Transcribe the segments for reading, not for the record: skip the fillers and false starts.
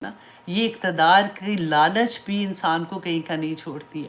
نا، یہ اقتدار کی لالچ بھی انسان کو کہیں کا نہیں چھوڑتی ہے۔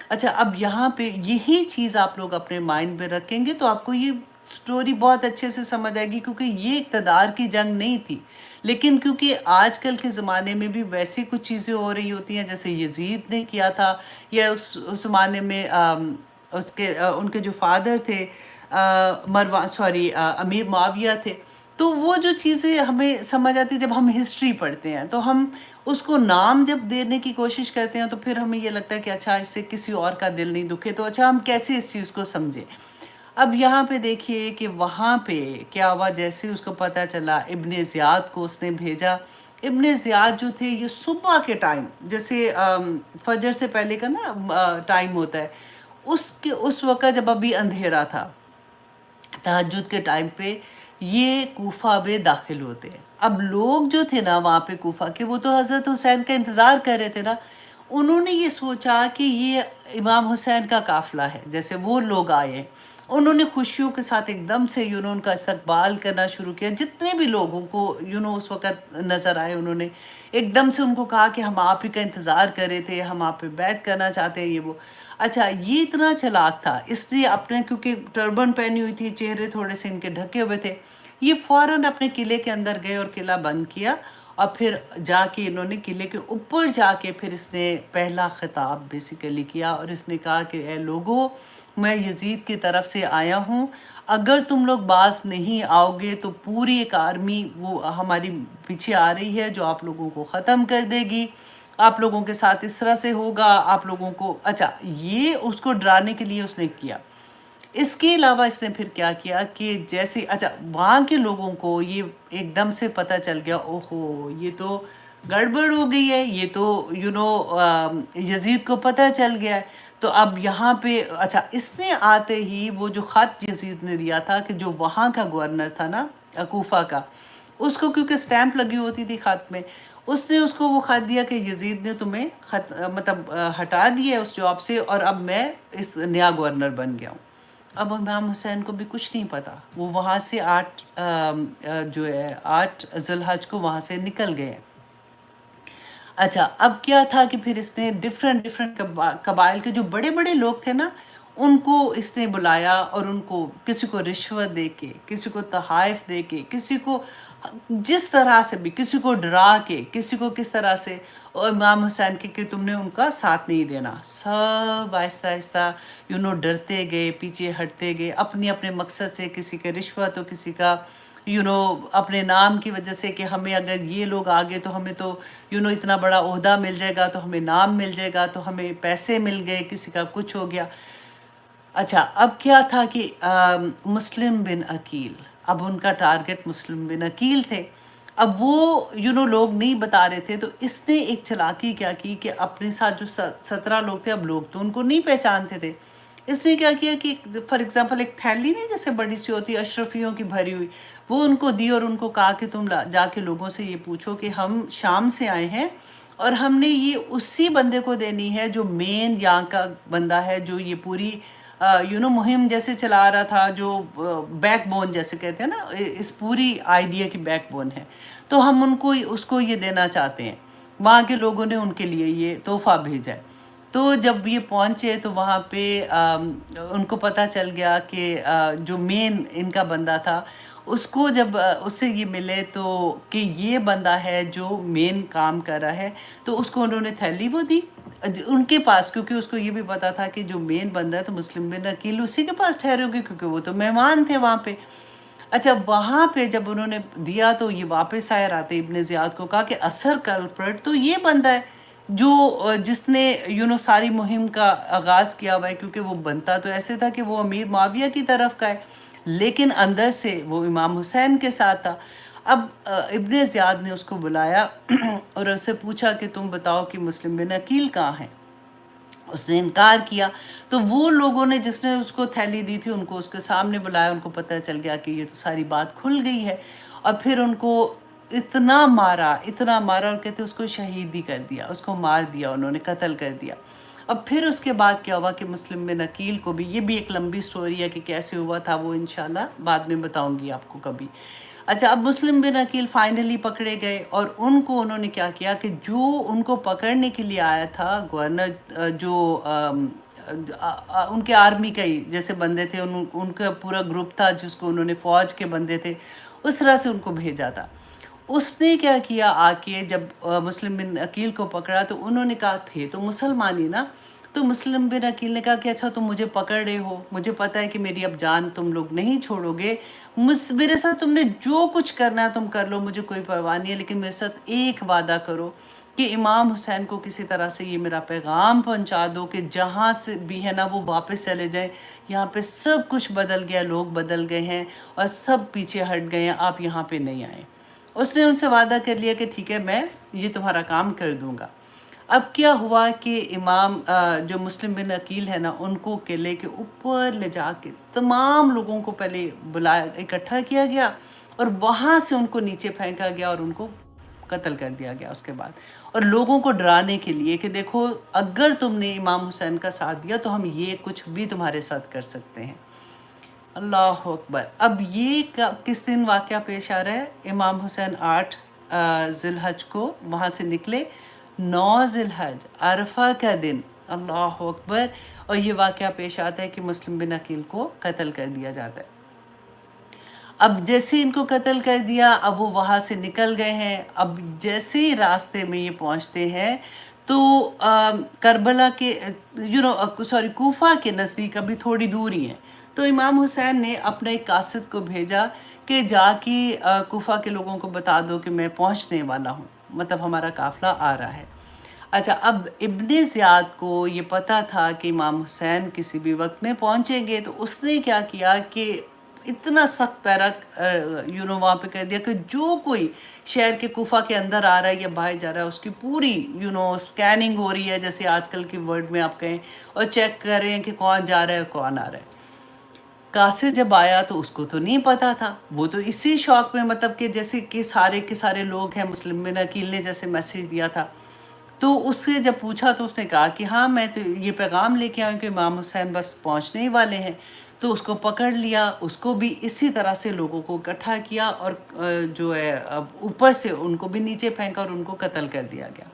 اچھا، اب یہاں پہ یہی چیز آپ لوگ اپنے مائنڈ میں رکھیں گے تو آپ کو یہ سٹوری بہت اچھے سے سمجھ آئے گی، کیونکہ یہ اقتدار کی جنگ نہیں تھی، لیکن کیونکہ آج کل کے زمانے میں بھی ویسی کچھ چیزیں ہو رہی ہوتی ہیں جیسے یزید نے کیا تھا، یا اس زمانے میں ان کے جو فادر تھے امیر معاویہ تھے، تو وہ جو چیزیں ہمیں سمجھ آتی جب ہم ہسٹری پڑھتے ہیں، تو ہم اس کو نام جب دینے کی کوشش کرتے ہیں تو پھر ہمیں یہ لگتا ہے کہ اچھا اس سے کسی اور کا دل نہیں دکھے، تو اچھا ہم کیسے اس چیز کو سمجھیں۔ اب یہاں پہ دیکھیے کہ وہاں پہ کیا ہوا، جیسے اس کو پتہ چلا ابن زیاد کو اس نے بھیجا۔ ابن زیاد جو تھے یہ صبح کے ٹائم، جیسے فجر سے پہلے کا نا ٹائم ہوتا ہے، اس وقت جب ابھی اندھیرا تھا، تہجد کے ٹائم پہ یہ کوفہ میں داخل ہوتے ہیں۔ اب لوگ جو تھے نا وہاں پہ کوفہ کے، وہ تو حضرت حسین کا انتظار کر رہے تھے نا، انہوں نے یہ سوچا کہ یہ امام حسین کا قافلہ ہے، جیسے وہ لوگ آئے ہیں، انہوں نے خوشیوں کے ساتھ ایک دم سے ان کا استقبال کرنا شروع کیا۔ جتنے بھی لوگوں کو اس وقت نظر آئے، انہوں نے ایک دم سے ان کو کہا کہ ہم آپ ہی کا انتظار کر رہے تھے، ہم آپ پہ بیعت کرنا چاہتے ہیں، یہ وہ۔ اچھا، یہ اتنا چلاک تھا، اس لیے اپنے کیونکہ ٹربن پہنی ہوئی تھی، چہرے تھوڑے سے ان کے ڈھکے ہوئے تھے، یہ فوراً اپنے قلعے کے اندر گئے اور قلعہ بند کیا، اور پھر جا کے انہوں نے قلعے کے اوپر جا کے پھر اس نے پہلا خطاب بیسیکلی کیا، اور اس نے کہا کہ اے لوگو، میں یزید کی طرف سے آیا ہوں، اگر تم لوگ باز نہیں آؤ گے تو پوری ایک آرمی وہ ہماری پیچھے آ رہی ہے جو آپ لوگوں کو ختم کر دے گی، آپ لوگوں کے ساتھ اس طرح سے ہوگا، آپ لوگوں کو۔ اچھا، یہ اس کو ڈرانے کے لیے اس نے کیا۔ اس کے علاوہ اس نے پھر کیا کیا کہ جیسے اچھا وہاں کے لوگوں کو یہ ایک دم سے پتہ چل گیا، اوہو یہ تو گڑبڑ ہو گئی ہے، یہ تو یزید کو پتہ چل گیا ہے۔ تو اب یہاں پہ اچھا، اس نے آتے ہی وہ جو خط یزید نے دیا تھا، کہ جو وہاں کا گورنر تھا نا کوفہ کا، اس کو کیونکہ سٹیمپ لگی ہوتی تھی خط میں، اس نے اس کو وہ خط دیا کہ یزید نے تمہیں مطلب ہٹا دیا ہے اس جاب سے، اور اب میں اس نیا گورنر بن گیا ہوں۔ اب امام حسین کو بھی کچھ نہیں پتا، وہ وہاں سے 8 ذی الحج کو وہاں سے نکل گئے۔ اچھا، اب کیا تھا کہ پھر اس نے ڈیفرنٹ قبائل کے جو بڑے بڑے لوگ تھے نا، ان کو اس نے بلایا، اور ان کو کسی کو رشوت دے کے، کسی کو تحائف دے کے، کسی کو جس طرح سے بھی، کسی کو ڈرا کے، کسی کو کس طرح سے، اور امام حسین کے کہ تم نے ان کا ساتھ نہیں دینا، سب آہستہ آہستہ ڈرتے گئے، پیچھے ہٹتے گئے اپنی اپنے مقصد سے، کسی کا رشوت تو کسی کا اپنے نام کی وجہ سے کہ ہمیں اگر یہ لوگ آگے تو ہمیں تو اتنا بڑا عہدہ مل جائے گا، تو ہمیں نام مل جائے گا، تو ہمیں پیسے مل گئے، کسی کا کچھ ہو گیا۔ اچھا، اب کیا تھا کہ مسلم بن عقیل، اب ان کا ٹارگٹ مسلم بن عقیل تھے۔ اب وہ لوگ نہیں بتا رہے تھے، تو اس نے ایک چلاکی کیا کی کہ اپنے ساتھ جو 17 لوگ تھے، اب لوگ تو ان کو نہیں پہچانتے تھے، اس نے کیا کیا کہ فار ایگزامپل ایک تھیلی نہیں جیسے بڑی سی ہوتی ہے اشرفیوں کی بھری ہوئی، وہ ان کو دی، اور ان کو کہا کہ تم جا کے لوگوں سے یہ پوچھو کہ ہم شام سے آئے ہیں، اور ہم نے یہ اسی بندے کو دینی ہے جو مین یہاں کا بندہ ہے، جو یہ پوری مہم جیسے چلا رہا تھا، جو بیک بون جیسے کہتے ہیں نا، اس پوری آئیڈیا کی بیک بون ہے، تو ہم اس کو یہ دینا چاہتے ہیں۔ وہاں کے لوگوں نے ان کے لیے یہ تحفہ بھیجا ہے۔ تو جب یہ پہنچے تو وہاں پہ ان کو پتہ چل گیا کہ جو مین ان کا بندہ تھا، اس کو جب اس سے یہ ملے تو کہ یہ بندہ ہے جو مین کام کر رہا ہے، تو اس کو انہوں نے تھیلی وہ دی ان کے پاس، کیونکہ اس کو یہ بھی پتا تھا کہ جو مین بندہ ہے تو مسلم بن عقیل اسی کے پاس ٹھہرے ہوگی، کیونکہ وہ تو مہمان تھے وہاں پہ۔ اچھا، وہاں پہ جب انہوں نے دیا تو یہ واپس آئے، راتے ابن زیاد کو کہا کہ اثر کلپرٹ تو یہ بندہ ہے جو جس نے ساری مہم کا آغاز کیا ہوا ہے، کیونکہ وہ بنتا تو ایسے تھا کہ وہ امیر معاویہ کی طرف کا ہے، لیکن اندر سے وہ امام حسین کے ساتھ تھا۔ اب ابن زیاد نے اس کو بلایا اور اس سے پوچھا کہ تم بتاؤ کہ مسلم بن عقیل کہاں ہیں؟ اس نے انکار کیا، تو وہ لوگوں نے جس نے اس کو تھیلی دی تھی ان کو اس کے سامنے بلایا، ان کو پتہ چل گیا کہ یہ تو ساری بات کھل گئی ہے، اور پھر ان کو اتنا مارا اور کہتے اس کو شہید ہی کر دیا، اس کو مار دیا، انہوں نے قتل کر دیا۔ اب پھر اس کے بعد کیا ہوا کہ مسلم بن عقیل کو بھی، یہ بھی ایک لمبی سٹوری ہے کہ کیسے ہوا تھا، وہ انشاءاللہ بعد میں بتاؤں گی آپ کو کبھی۔ اچھا اب مسلم بن عقیل فائنلی پکڑے گئے، اور ان کو انہوں نے کیا کیا کہ جو ان کو پکڑنے کے لیے آیا تھا گورنر، جو ان کے آرمی کا ہی جیسے بندے تھے، ان کا پورا گروپ تھا جس کو انہوں نے فوج کے بندے تھے، اس طرح سے ان کو بھیجا تھا۔ اس نے کیا کیا آ کے جب مسلم بن عقیل کو پکڑا تو انہوں نے کہا، تھے تو مسلمان ہی نا، تو مسلم بن عقیل نے کہا کہ اچھا تم مجھے پکڑ رہے ہو، مجھے پتہ ہے کہ میری اب جان تم لوگ نہیں چھوڑو گے، میرے ساتھ تم نے جو کچھ کرنا ہے تم کر لو، مجھے کوئی پرواہ نہیں ہے، لیکن میرے ساتھ ایک وعدہ کرو کہ امام حسین کو کسی طرح سے یہ میرا پیغام پہنچا دو کہ جہاں سے بھی ہے نا وہ واپس چلے جائیں، یہاں پہ سب کچھ بدل گیا، لوگ بدل گئے ہیں اور سب پیچھے ہٹ گئے ہیں، آپ یہاں پہ نہیں آئیں۔ اس نے ان سے وعدہ کر لیا کہ ٹھیک ہے میں یہ تمہارا کام کر دوں گا۔ اب کیا ہوا کہ امام جو مسلم بن عقیل ہے نا، ان کو قلعے کے اوپر لے جا کے تمام لوگوں کو پہلے بلایا، اکٹھا کیا گیا، اور وہاں سے ان کو نیچے پھینکا گیا اور ان کو قتل کر دیا گیا اس کے بعد، اور لوگوں کو ڈرانے کے لیے کہ دیکھو اگر تم نے امام حسین کا ساتھ دیا تو ہم یہ کچھ بھی تمہارے ساتھ کر سکتے ہیں۔ اللہ اکبر۔ اب یہ کس دن واقعہ پیش آ رہا ہے؟ امام حسین 8 ذی الحج کو وہاں سے نکلے، 9 ذی الحج عرفہ کا دن، اللہ اکبر، اور یہ واقعہ پیش آتا ہے کہ مسلم بن عقیل کو قتل کر دیا جاتا ہے۔ اب جیسے ان کو قتل کر دیا، اب وہ وہاں سے نکل گئے ہیں، اب جیسے ہی راستے میں یہ پہنچتے ہیں تو کربلا کے کوفہ کے نزدیک ابھی تھوڑی دور ہی ہیں، تو امام حسین نے اپنے ایک قاصد کو بھیجا کہ جا کے کوفہ کے لوگوں کو بتا دو کہ میں پہنچنے والا ہوں، مطلب ہمارا قافلہ آ رہا ہے۔ اچھا اب ابن زیاد کو یہ پتہ تھا کہ امام حسین کسی بھی وقت میں پہنچیں گے، تو اس نے کیا کیا کہ اتنا سخت پیرا وہاں پہ کہہ دیا کہ جو کوئی شہر کے کوفہ کے اندر آ رہا ہے یا باہر جا رہا ہے، اس کی پوری سکیننگ ہو رہی ہے، جیسے آج کل کے ورڈ میں آپ کہیں، اور چیک کر رہے ہیں کہ کون جا رہا ہے کون آ رہا ہے۔ قاصد جب آیا تو اس کو تو نہیں پتا تھا، وہ تو اسی شوق میں، مطلب کہ جیسے کہ سارے کے سارے لوگ ہیں، مسلم بن عقیل نے جیسے میسیج دیا تھا، تو اس سے جب پوچھا تو اس نے کہا کہ ہاں میں تو یہ پیغام لے کے آیا ہوں کہ امام حسین بس پہنچنے ہی والے ہیں۔ تو اس کو پکڑ لیا، اس کو بھی اسی طرح سے لوگوں کو اکٹھا کیا، اور جو ہے اوپر سے ان کو بھی نیچے پھینکا اور ان کو قتل کر دیا گیا۔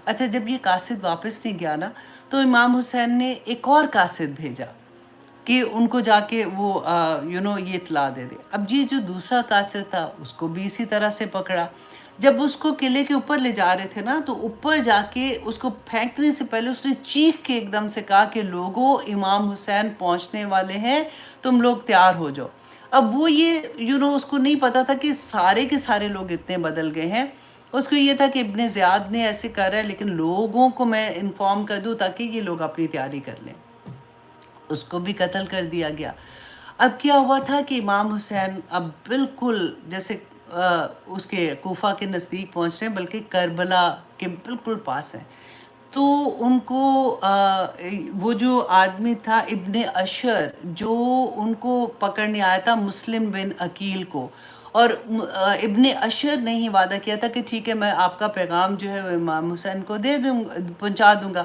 اچھا جب یہ قاصد واپس نہیں گیا نا، تو امام حسین نے ایک اور قاصد بھیجا کہ ان کو جا کے وہ یہ اطلاع دے دے۔ اب یہ جو دوسرا قاصد تھا اس کو بھی اسی طرح سے پکڑا۔ جب اس کو قلعے کے اوپر لے جا رہے تھے نا، تو اوپر جا کے اس کو پھینکنے سے پہلے اس نے چیخ کے ایک دم سے کہا کہ لوگوں امام حسین پہنچنے والے ہیں، تم لوگ تیار ہو جاؤ۔ اب وہ یہ اس کو نہیں پتا تھا کہ سارے کے سارے لوگ اتنے بدل گئے ہیں، اس کو یہ تھا کہ ابن زیاد نے ایسے کر رہا ہے، لیکن لوگوں کو میں انفارم کر دوں تاکہ یہ لوگ اپنی تیاری کر لیں۔ اس کو بھی قتل کر دیا گیا۔ اب کیا ہوا تھا کہ امام حسین اب بالکل جیسے اس کے کوفہ کے نزدیک پہنچ رہے ہیں، بلکہ کربلا کے بالکل پاس ہیں، تو ان کو وہ جو آدمی تھا ابن اشر، جو ان کو پکڑنے آیا تھا مسلم بن عقیل کو، اور ابن اشر نے ہی وعدہ کیا تھا کہ ٹھیک ہے میں آپ کا پیغام جو ہے وہ امام حسین کو پہنچا دوں گا۔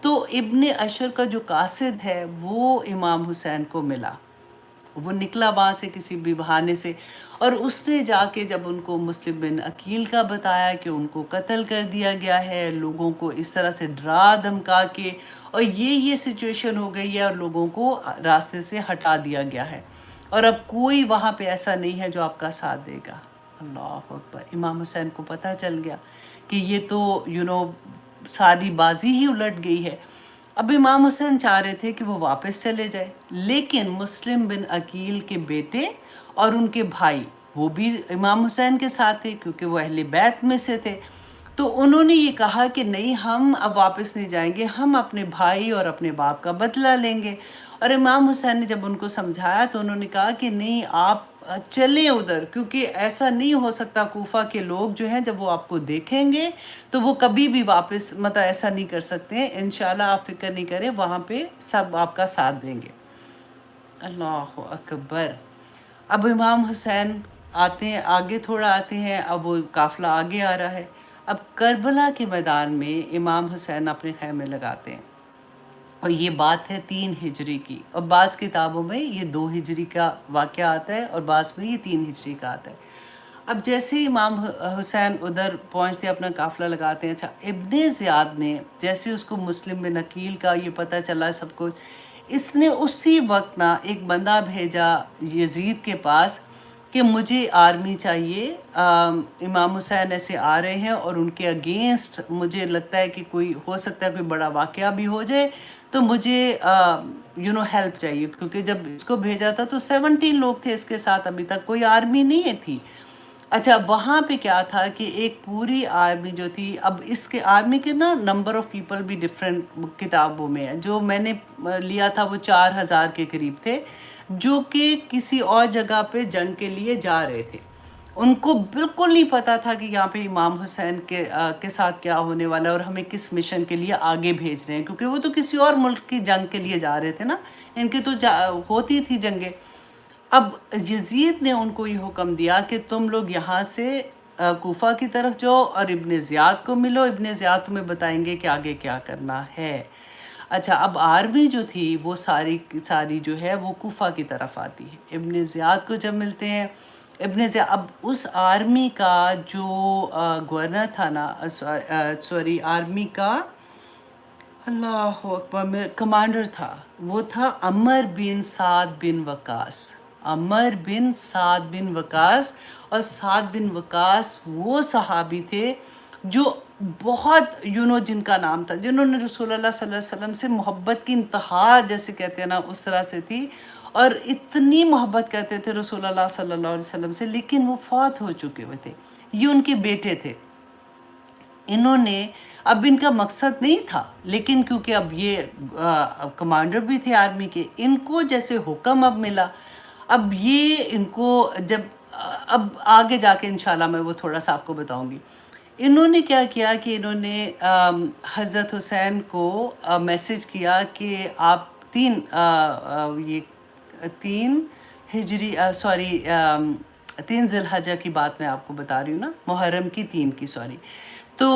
تو ابن اشر کا جو قاصد ہے وہ امام حسین کو ملا، وہ نکلا وہاں سے کسی بھی بہانے سے، اور اس نے جا کے جب ان کو مسلم بن عقیل کا بتایا کہ ان کو قتل کر دیا گیا ہے، لوگوں کو اس طرح سے ڈرا دھمکا کے، اور یہ سچویشن ہو گئی ہے اور لوگوں کو راستے سے ہٹا دیا گیا ہے، اور اب کوئی وہاں پہ ایسا نہیں ہے جو آپ کا ساتھ دے گا۔ اللہ اکبر۔ امام حسین کو پتہ چل گیا کہ یہ تو ساری بازی ہی الٹ گئی ہے۔ اب امام حسین چاہ رہے تھے کہ وہ واپس چلے جائے، لیکن مسلم بن عقیل کے بیٹے اور ان کے بھائی وہ بھی امام حسین کے ساتھ تھے، کیونکہ وہ اہل بیت میں سے تھے، تو انہوں نے یہ کہا کہ نہیں ہم اب واپس نہیں جائیں گے، ہم اپنے بھائی اور اپنے باپ کا بدلہ لیں گے۔ اور امام حسین نے جب ان کو سمجھایا تو انہوں نے کہا کہ نہیں آپ چلیں ادھر، کیونکہ ایسا نہیں ہو سکتا، کوفہ کے لوگ جو ہیں جب وہ آپ کو دیکھیں گے تو وہ کبھی بھی واپس ایسا نہیں کر سکتے ہیں، انشاءاللہ آپ فکر نہیں کریں، وہاں پہ سب آپ کا ساتھ دیں گے۔ اللہ اکبر۔ اب امام حسین آتے ہیں، آگے تھوڑا آتے ہیں، اب وہ قافلہ آگے آ رہا ہے۔ اب کربلا کے میدان میں امام حسین اپنے خیمے لگاتے ہیں، اور یہ بات ہے 3 ہجری کی، اور بعض کتابوں میں یہ 2 ہجری کا واقعہ آتا ہے اور بعض میں یہ 3 ہجری کا آتا ہے۔ اب جیسے ہی امام حسین ادھر پہنچتے اپنا قافلہ لگاتے ہیں، اچھا ابن زیاد نے جیسے اس کو مسلم بن عقیل کا یہ پتہ چلا سب کچھ، اس نے اسی وقت نا ایک بندہ بھیجا یزید کے پاس کہ مجھے آرمی چاہیے، امام حسین ایسے آ رہے ہیں اور ان کے اگینسٹ مجھے لگتا ہے کہ کوئی ہو سکتا ہے کوئی بڑا واقعہ بھی ہو جائے، تو مجھے ہیلپ چاہیے، کیونکہ جب اس کو بھیجا تھا تو 17 لوگ تھے اس کے ساتھ، ابھی تک کوئی آرمی نہیں تھی۔ اچھا وہاں پہ کیا تھا کہ ایک پوری آرمی جو تھی، اب اس کے آرمی کے نا نمبر آف پیپل بھی ڈفرینٹ کتابوں میں ہے، جو میں نے لیا تھا وہ 4000 کے قریب تھے، جو کہ کسی اور جگہ پہ جنگ کے لیے جا رہے تھے۔ ان کو بالکل نہیں پتا تھا کہ یہاں پہ امام حسین کے ساتھ کیا ہونے والا ہے اور ہمیں کس مشن کے لیے آگے بھیج رہے ہیں، کیونکہ وہ تو کسی اور ملک کی جنگ کے لیے جا رہے تھے نا، ان کی تو ہوتی تھی جنگیں۔ اب یزید نے ان کو یہ حکم دیا کہ تم لوگ یہاں سے کوفہ کی طرف جاؤ اور ابن زیاد کو ملو، ابن زیاد تمہیں بتائیں گے کہ آگے کیا کرنا ہے۔ اچھا اب آرمی جو تھی وہ ساری ساری جو ہے وہ کوفہ کی طرف آتی ہے، ابن زیاد کو جب ملتے ہیں ابن زیاد، اب اس آرمی کا جو گورنر تھا نا، سوری آرمی کا اللہ اکبر کمانڈر تھا، وہ تھا عمر بن سعد بن وقاص، عمر بن سعد بن وقاص۔ اور سعد بن وقاص وہ صحابی تھے جو بہت جن کا نام تھا، جنہوں نے رسول اللہ صلی اللہ علیہ وسلم سے محبت کی انتہا جیسے کہتے ہیں نا اس طرح سے تھی، اور اتنی محبت کرتے تھے رسول اللہ صلی اللہ علیہ وسلم سے، لیکن وہ فوت ہو چکے ہوئے تھے، یہ ان کے بیٹے تھے۔ انہوں نے اب ان کا مقصد نہیں تھا، لیکن کیونکہ اب یہ کمانڈر بھی تھے آرمی کے، ان کو جیسے حکم اب ملا، اب یہ ان کو جب اب آگے جا کے انشاءاللہ میں وہ تھوڑا سا آپ کو بتاؤں گی، انہوں نے کیا کیا کہ انہوں نے حضرت حسین کو میسج کیا کہ آپ یہ 3 ہجری سوری 3 ذی الحجہ کی بات میں آپ کو بتا رہی ہوں نا، محرم کی 3 کی سوری، تو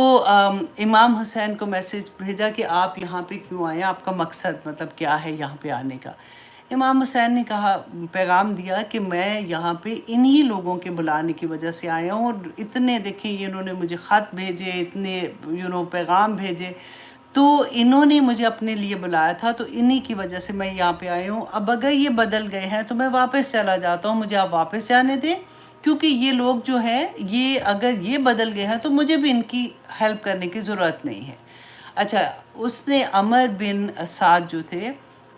امام حسین کو میسج بھیجا کہ آپ یہاں پہ کیوں آئے ہیں، آپ کا مقصد مطلب کیا ہے یہاں پہ آنے کا۔ امام حسین نے کہا، پیغام دیا کہ میں یہاں پہ انہی لوگوں کے بلانے کی وجہ سے آیا ہوں، اور اتنے دیکھیں یہ انہوں نے مجھے خط بھیجے، اتنے پیغام بھیجے، تو انہوں نے مجھے اپنے لیے بلایا تھا، تو انہی کی وجہ سے میں یہاں پہ آئی ہوں۔ اب اگر یہ بدل گئے ہیں تو میں واپس چلا جاتا ہوں، مجھے آپ واپس جانے دیں، کیونکہ یہ لوگ جو ہیں یہ اگر یہ بدل گئے ہیں تو مجھے بھی ان کی ہیلپ کرنے کی ضرورت نہیں ہے۔ اچھا اس نے عمر بن سعد جو تھے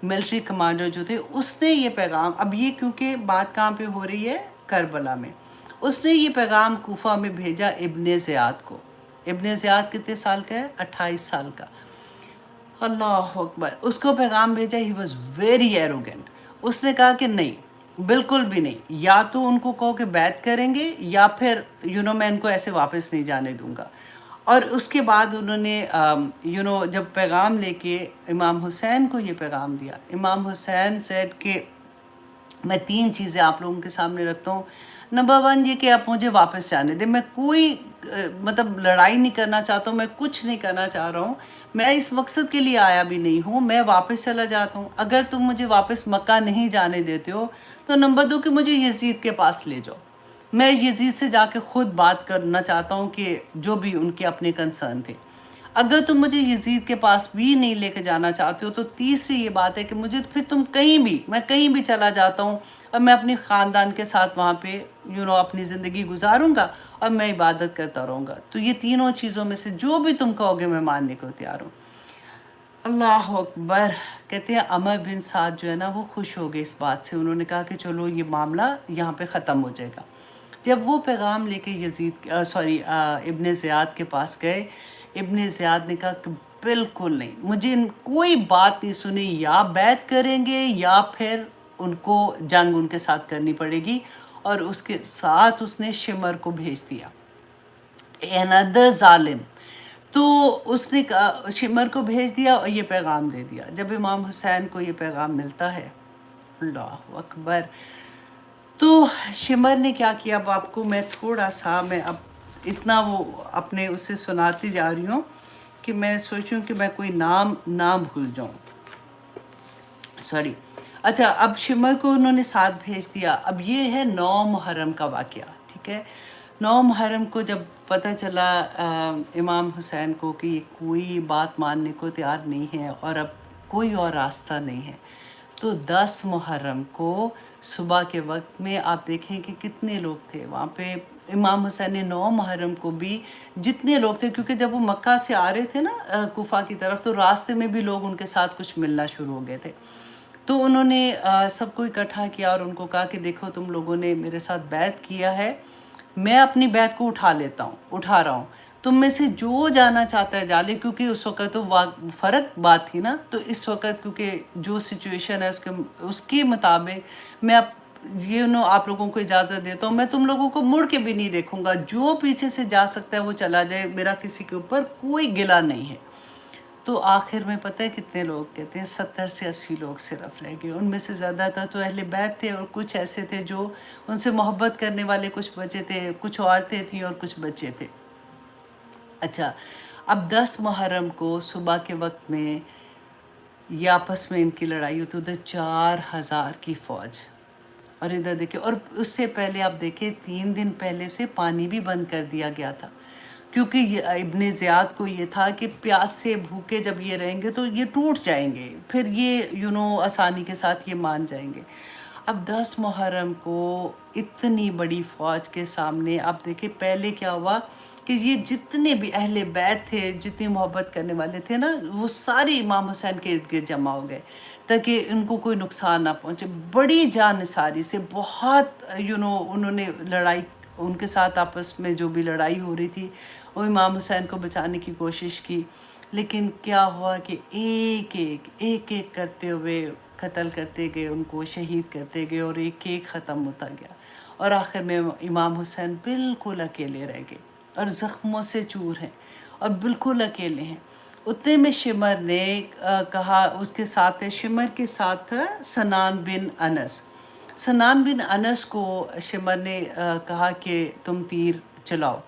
ملٹری کمانڈر جو تھے، اس نے یہ پیغام، اب یہ کیونکہ بات کہاں پہ ہو رہی ہے کربلا میں، اس نے یہ پیغام کوفہ میں بھیجا ابن زیاد کو۔ ابن زیاد کتنے سال کا ہے؟ 28 سال کا۔ اللہ اکبر، اس کو پیغام بھیجا، ہی واز ویری ایروگینٹ، اس نے کہا کہ نہیں بالکل بھی نہیں، یا تو ان کو کہو کہ بیعت کریں گے یا پھر میں ان کو ایسے واپس نہیں جانے دوں گا۔ اور اس کے بعد انہوں نے جب پیغام لے کے امام حسین کو یہ پیغام دیا، امام حسین سیڈ کہ میں 3 چیزیں آپ لوگوں کے سامنے رکھتا ہوں۔ نمبر 1 یہ کہ آپ مجھے واپس جانے دیں، میں کوئی مطلب لڑائی نہیں کرنا چاہتا ہوں، میں کچھ نہیں کرنا چاہ رہا ہوں، میں اس مقصد کے لیے آیا بھی نہیں ہوں، میں واپس چلا جاتا ہوں۔ اگر تم مجھے واپس مکہ نہیں جانے دیتے ہو تو نمبر 2 کہ مجھے یزید کے پاس لے جاؤ، میں یزید سے جا کے خود بات کرنا چاہتا ہوں کہ جو بھی ان کے اپنے کنسرن تھے۔ اگر تم مجھے یزید کے پاس بھی نہیں لے کے جانا چاہتے ہو تو تیسری یہ بات ہے کہ مجھے پھر تم میں کہیں بھی چلا جاتا ہوں اور میں اپنی خاندان کے ساتھ وہاں پہ اپنی زندگی گزاروں گا اور میں عبادت کرتا رہوں گا، تو یہ تینوں چیزوں میں سے جو بھی تم کہو گے میں ماننے کو تیار ہوں۔ اللہ اکبر، کہتے ہیں عمر بن سعد جو ہے نا وہ خوش ہو گئے اس بات سے، انہوں نے کہا کہ چلو یہ معاملہ یہاں پہ ختم ہو جائے گا۔ جب وہ پیغام لے کے ابن زیاد کے پاس گئے، ابن زیاد نے کہا کہ بالکل نہیں، مجھے کوئی بات نہیں سنی، یا بیعت کریں گے یا پھر ان کو جنگ ان کے ساتھ کرنی پڑے گی، اور اس کے ساتھ اس نے شمر کو بھیج دیا، another ظالم۔ تو اس نے شمر کو بھیج دیا اور یہ پیغام دے دیا۔ جب امام حسین کو یہ پیغام ملتا ہے، اللہ اکبر، تو شمر نے کیا کیا، اب آپ کو میں تھوڑا سا اب اتنا وہ اپنے اسے سناتی جا رہی ہوں کہ میں سوچوں کہ میں کوئی نام نہ بھول جاؤں، سوری۔ اچھا اب شمر کو انہوں نے ساتھ بھیج دیا۔ اب یہ ہے 9 محرم کا واقعہ، ٹھیک ہے۔ 9 محرم کو جب پتہ چلا امام حسین کو کہ یہ کوئی بات ماننے کو تیار نہیں ہے اور اب کوئی اور راستہ نہیں ہے، تو 10 محرم کو صبح کے وقت میں آپ دیکھیں کہ کتنے لوگ تھے وہاں پہ۔ امام حسین نے 9 محرم کو بھی جتنے لوگ تھے، کیونکہ جب وہ مکہ سے آ رہے تھے نا کوفہ کی طرف، تو راستے میں بھی لوگ ان کے ساتھ کچھ ملنا شروع ہو گئے تھے، تو انہوں نے سب کو اکٹھا کیا اور ان کو کہا کہ دیکھو تم لوگوں نے میرے ساتھ بیعت کیا ہے، میں اپنی بیعت کو اٹھا رہا ہوں، تم میں سے جو جانا چاہتا ہے جا لے، کیونکہ اس وقت تو فرق بات تھی نا، تو اس وقت کیونکہ جو سچویشن ہے اس کے مطابق میں آپ لوگوں کو اجازت دیتا ہوں، میں تم لوگوں کو مڑ کے بھی نہیں دیکھوں گا، جو پیچھے سے جا سکتا ہے وہ چلا جائے، میرا کسی کے اوپر کوئی گلہ نہیں ہے۔ تو آخر میں پتہ ہے کتنے لوگ کہتے ہیں 70 سے 80 لوگ صرف رہ گئے، ان میں سے زیادہ تو اہل بیت تھے اور کچھ ایسے تھے جو ان سے محبت کرنے والے کچھ بچے تھے، کچھ عورتیں تھیں اور کچھ بچے تھے۔ اچھا، اب 10 محرم کو صبح کے وقت میں یہ آپس میں ان کی لڑائی ہوتی، ادھر 4000 کی فوج، اور ادھر دیکھیں، اور اس سے پہلے آپ دیکھیں 3 دن پہلے سے پانی بھی بند کر دیا گیا تھا، کیونکہ ابن زیاد کو یہ تھا کہ پیاس سے بھوکے جب یہ رہیں گے تو یہ ٹوٹ جائیں گے، پھر یہ آسانی کے ساتھ یہ مان جائیں گے۔ اب 10 محرم کو اتنی بڑی فوج کے سامنے آپ دیکھیں پہلے کیا ہوا کہ یہ جتنے بھی اہل بیت تھے، جتنی محبت کرنے والے تھے نا، وہ سارے امام حسین کے ارد گرد جمع ہو گئے تاکہ ان کو کوئی نقصان نہ پہنچے، بڑی جان نثاری سے، بہت انہوں نے لڑائی، ان کے ساتھ آپس میں جو بھی لڑائی ہو رہی تھی وہ امام حسین کو بچانے کی کوشش کی، لیکن کیا ہوا کہ ایک ایک کرتے ہوئے قتل کرتے گئے، ان کو شہید کرتے گئے، اور ایک ایک ختم ہوتا گیا، اور آخر میں امام حسین بالکل اکیلے رہ گئے اور زخموں سے چور ہیں اور بالکل اکیلے ہیں۔ اتنے میں شمر نے کہا، اس کے ساتھ شمر کے ساتھ تھا سنان بن انس، سنان بن انس کو شمر نے کہا کہ تم تیر چلاؤ۔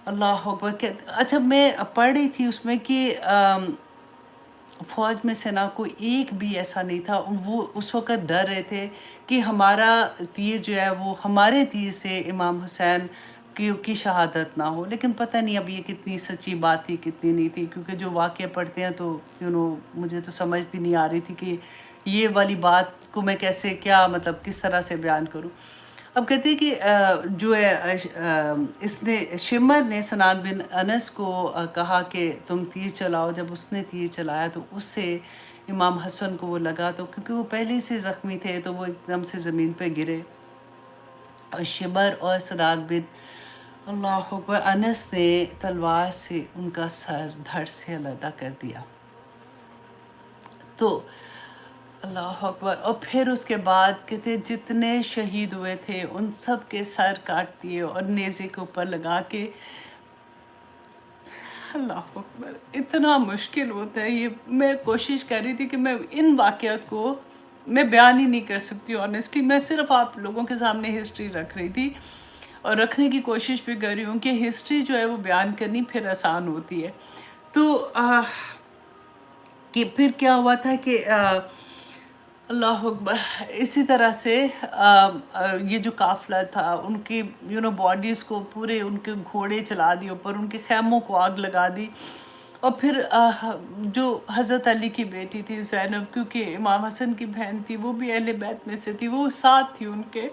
اللہ اکبر۔ اچھا، میں پڑھ رہی تھی اس میں کہ فوج میں سے نہ کوئی ایک بھی ایسا نہیں تھا، وہ اس وقت ڈر رہے تھے کہ ہمارا تیر جو ہے وہ ہمارے تیر سے امام حسین کی شہادت نہ ہو، لیکن پتہ نہیں اب یہ کتنی سچی بات تھی کتنی نہیں تھی، کیونکہ جو واقعہ پڑھتے ہیں تو مجھے تو سمجھ بھی نہیں آ رہی تھی کہ یہ والی بات کو میں کیسے، کیا مطلب کس طرح سے بیان کروں۔ اب کہتے ہیں کہ جو ہے اس نے شمر نے سنان بن انس کو کہا کہ تم تیر چلاؤ، جب اس نے تیر چلایا تو اس سے امام حسن کو وہ لگا، تو کیونکہ وہ پہلے سے زخمی تھے تو وہ ایک دم سے زمین پہ گرے، اور شمر اور سنان بن اللہ اکبر انس نے تلوار سے ان کا سر دھڑ سے علیحدہ کر دیا۔ تو اللہ اکبر، اور پھر اس کے بعد کہتے جتنے شہید ہوئے تھے ان سب کے سر کاٹ دیے اور نیزے کے اوپر لگا کے، اللہ اکبر، اتنا مشکل ہوتا ہے یہ۔ میں کوشش کر رہی تھی کہ میں ان واقعات کو میں بیان ہی نہیں کر سکتی، آنیسٹلی میں صرف آپ لوگوں کے سامنے ہسٹری رکھ رہی تھی، اور رکھنے کی کوشش بھی کر رہی ہوں کہ ہسٹری جو ہے وہ بیان کرنی پھر آسان ہوتی ہے۔ تو کہ پھر کیا ہوا تھا کہ اللہ اکبر، اسی طرح سے یہ جو قافلہ تھا ان کی باڈیز کو پورے، ان کے گھوڑے چلا دیے اوپر، ان کے خیموں کو آگ لگا دی، اور پھر جو حضرت علی کی بیٹی تھی زینب، کیونکہ امام حسن کی بہن تھی، وہ بھی اہل بیت میں سے تھی، وہ ساتھ تھی، ان کے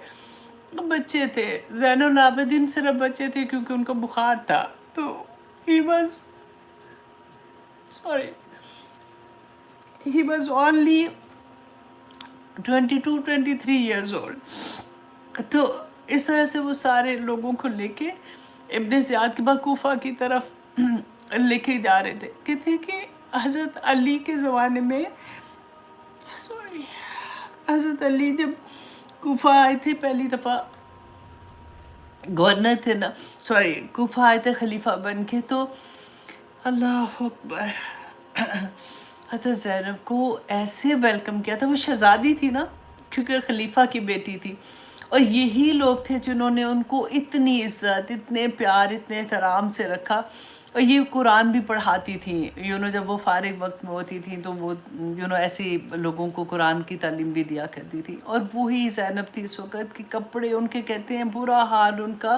بچے تھے، زین العابدین صرف بچے تھے کیونکہ ان کو بخار تھا، تو he was only 22-23 years old۔ تو اس طرح سے وہ سارے لوگوں کو لے کے ابن زیاد کے بعد کوفہ کی طرف لے کے جا رہے تھے۔ کہتے ہیں کہ حضرت علی کے زمانے میں، حضرت علی جب کوفہ آئے تھے پہلی دفعہ، گورنر تھے نا، کوفہ آئے تھے خلیفہ بن کے، تو اللہ اکبر، حضرت زینب کو ایسے ویلکم کیا تھا، وہ شہزادی تھی نا کیونکہ خلیفہ کی بیٹی تھی، اور یہی لوگ تھے جنہوں نے ان کو اتنی عزت، اتنے پیار، اتنے احترام سے رکھا، اور یہ قرآن بھی پڑھاتی تھیں، جب وہ فارغ وقت میں ہوتی تھیں تو وہ ایسے لوگوں کو قرآن کی تعلیم بھی دیا کرتی تھی، اور وہی زینب تھی اس وقت کے کپڑے ان کے، کہتے ہیں برا حال ان کا،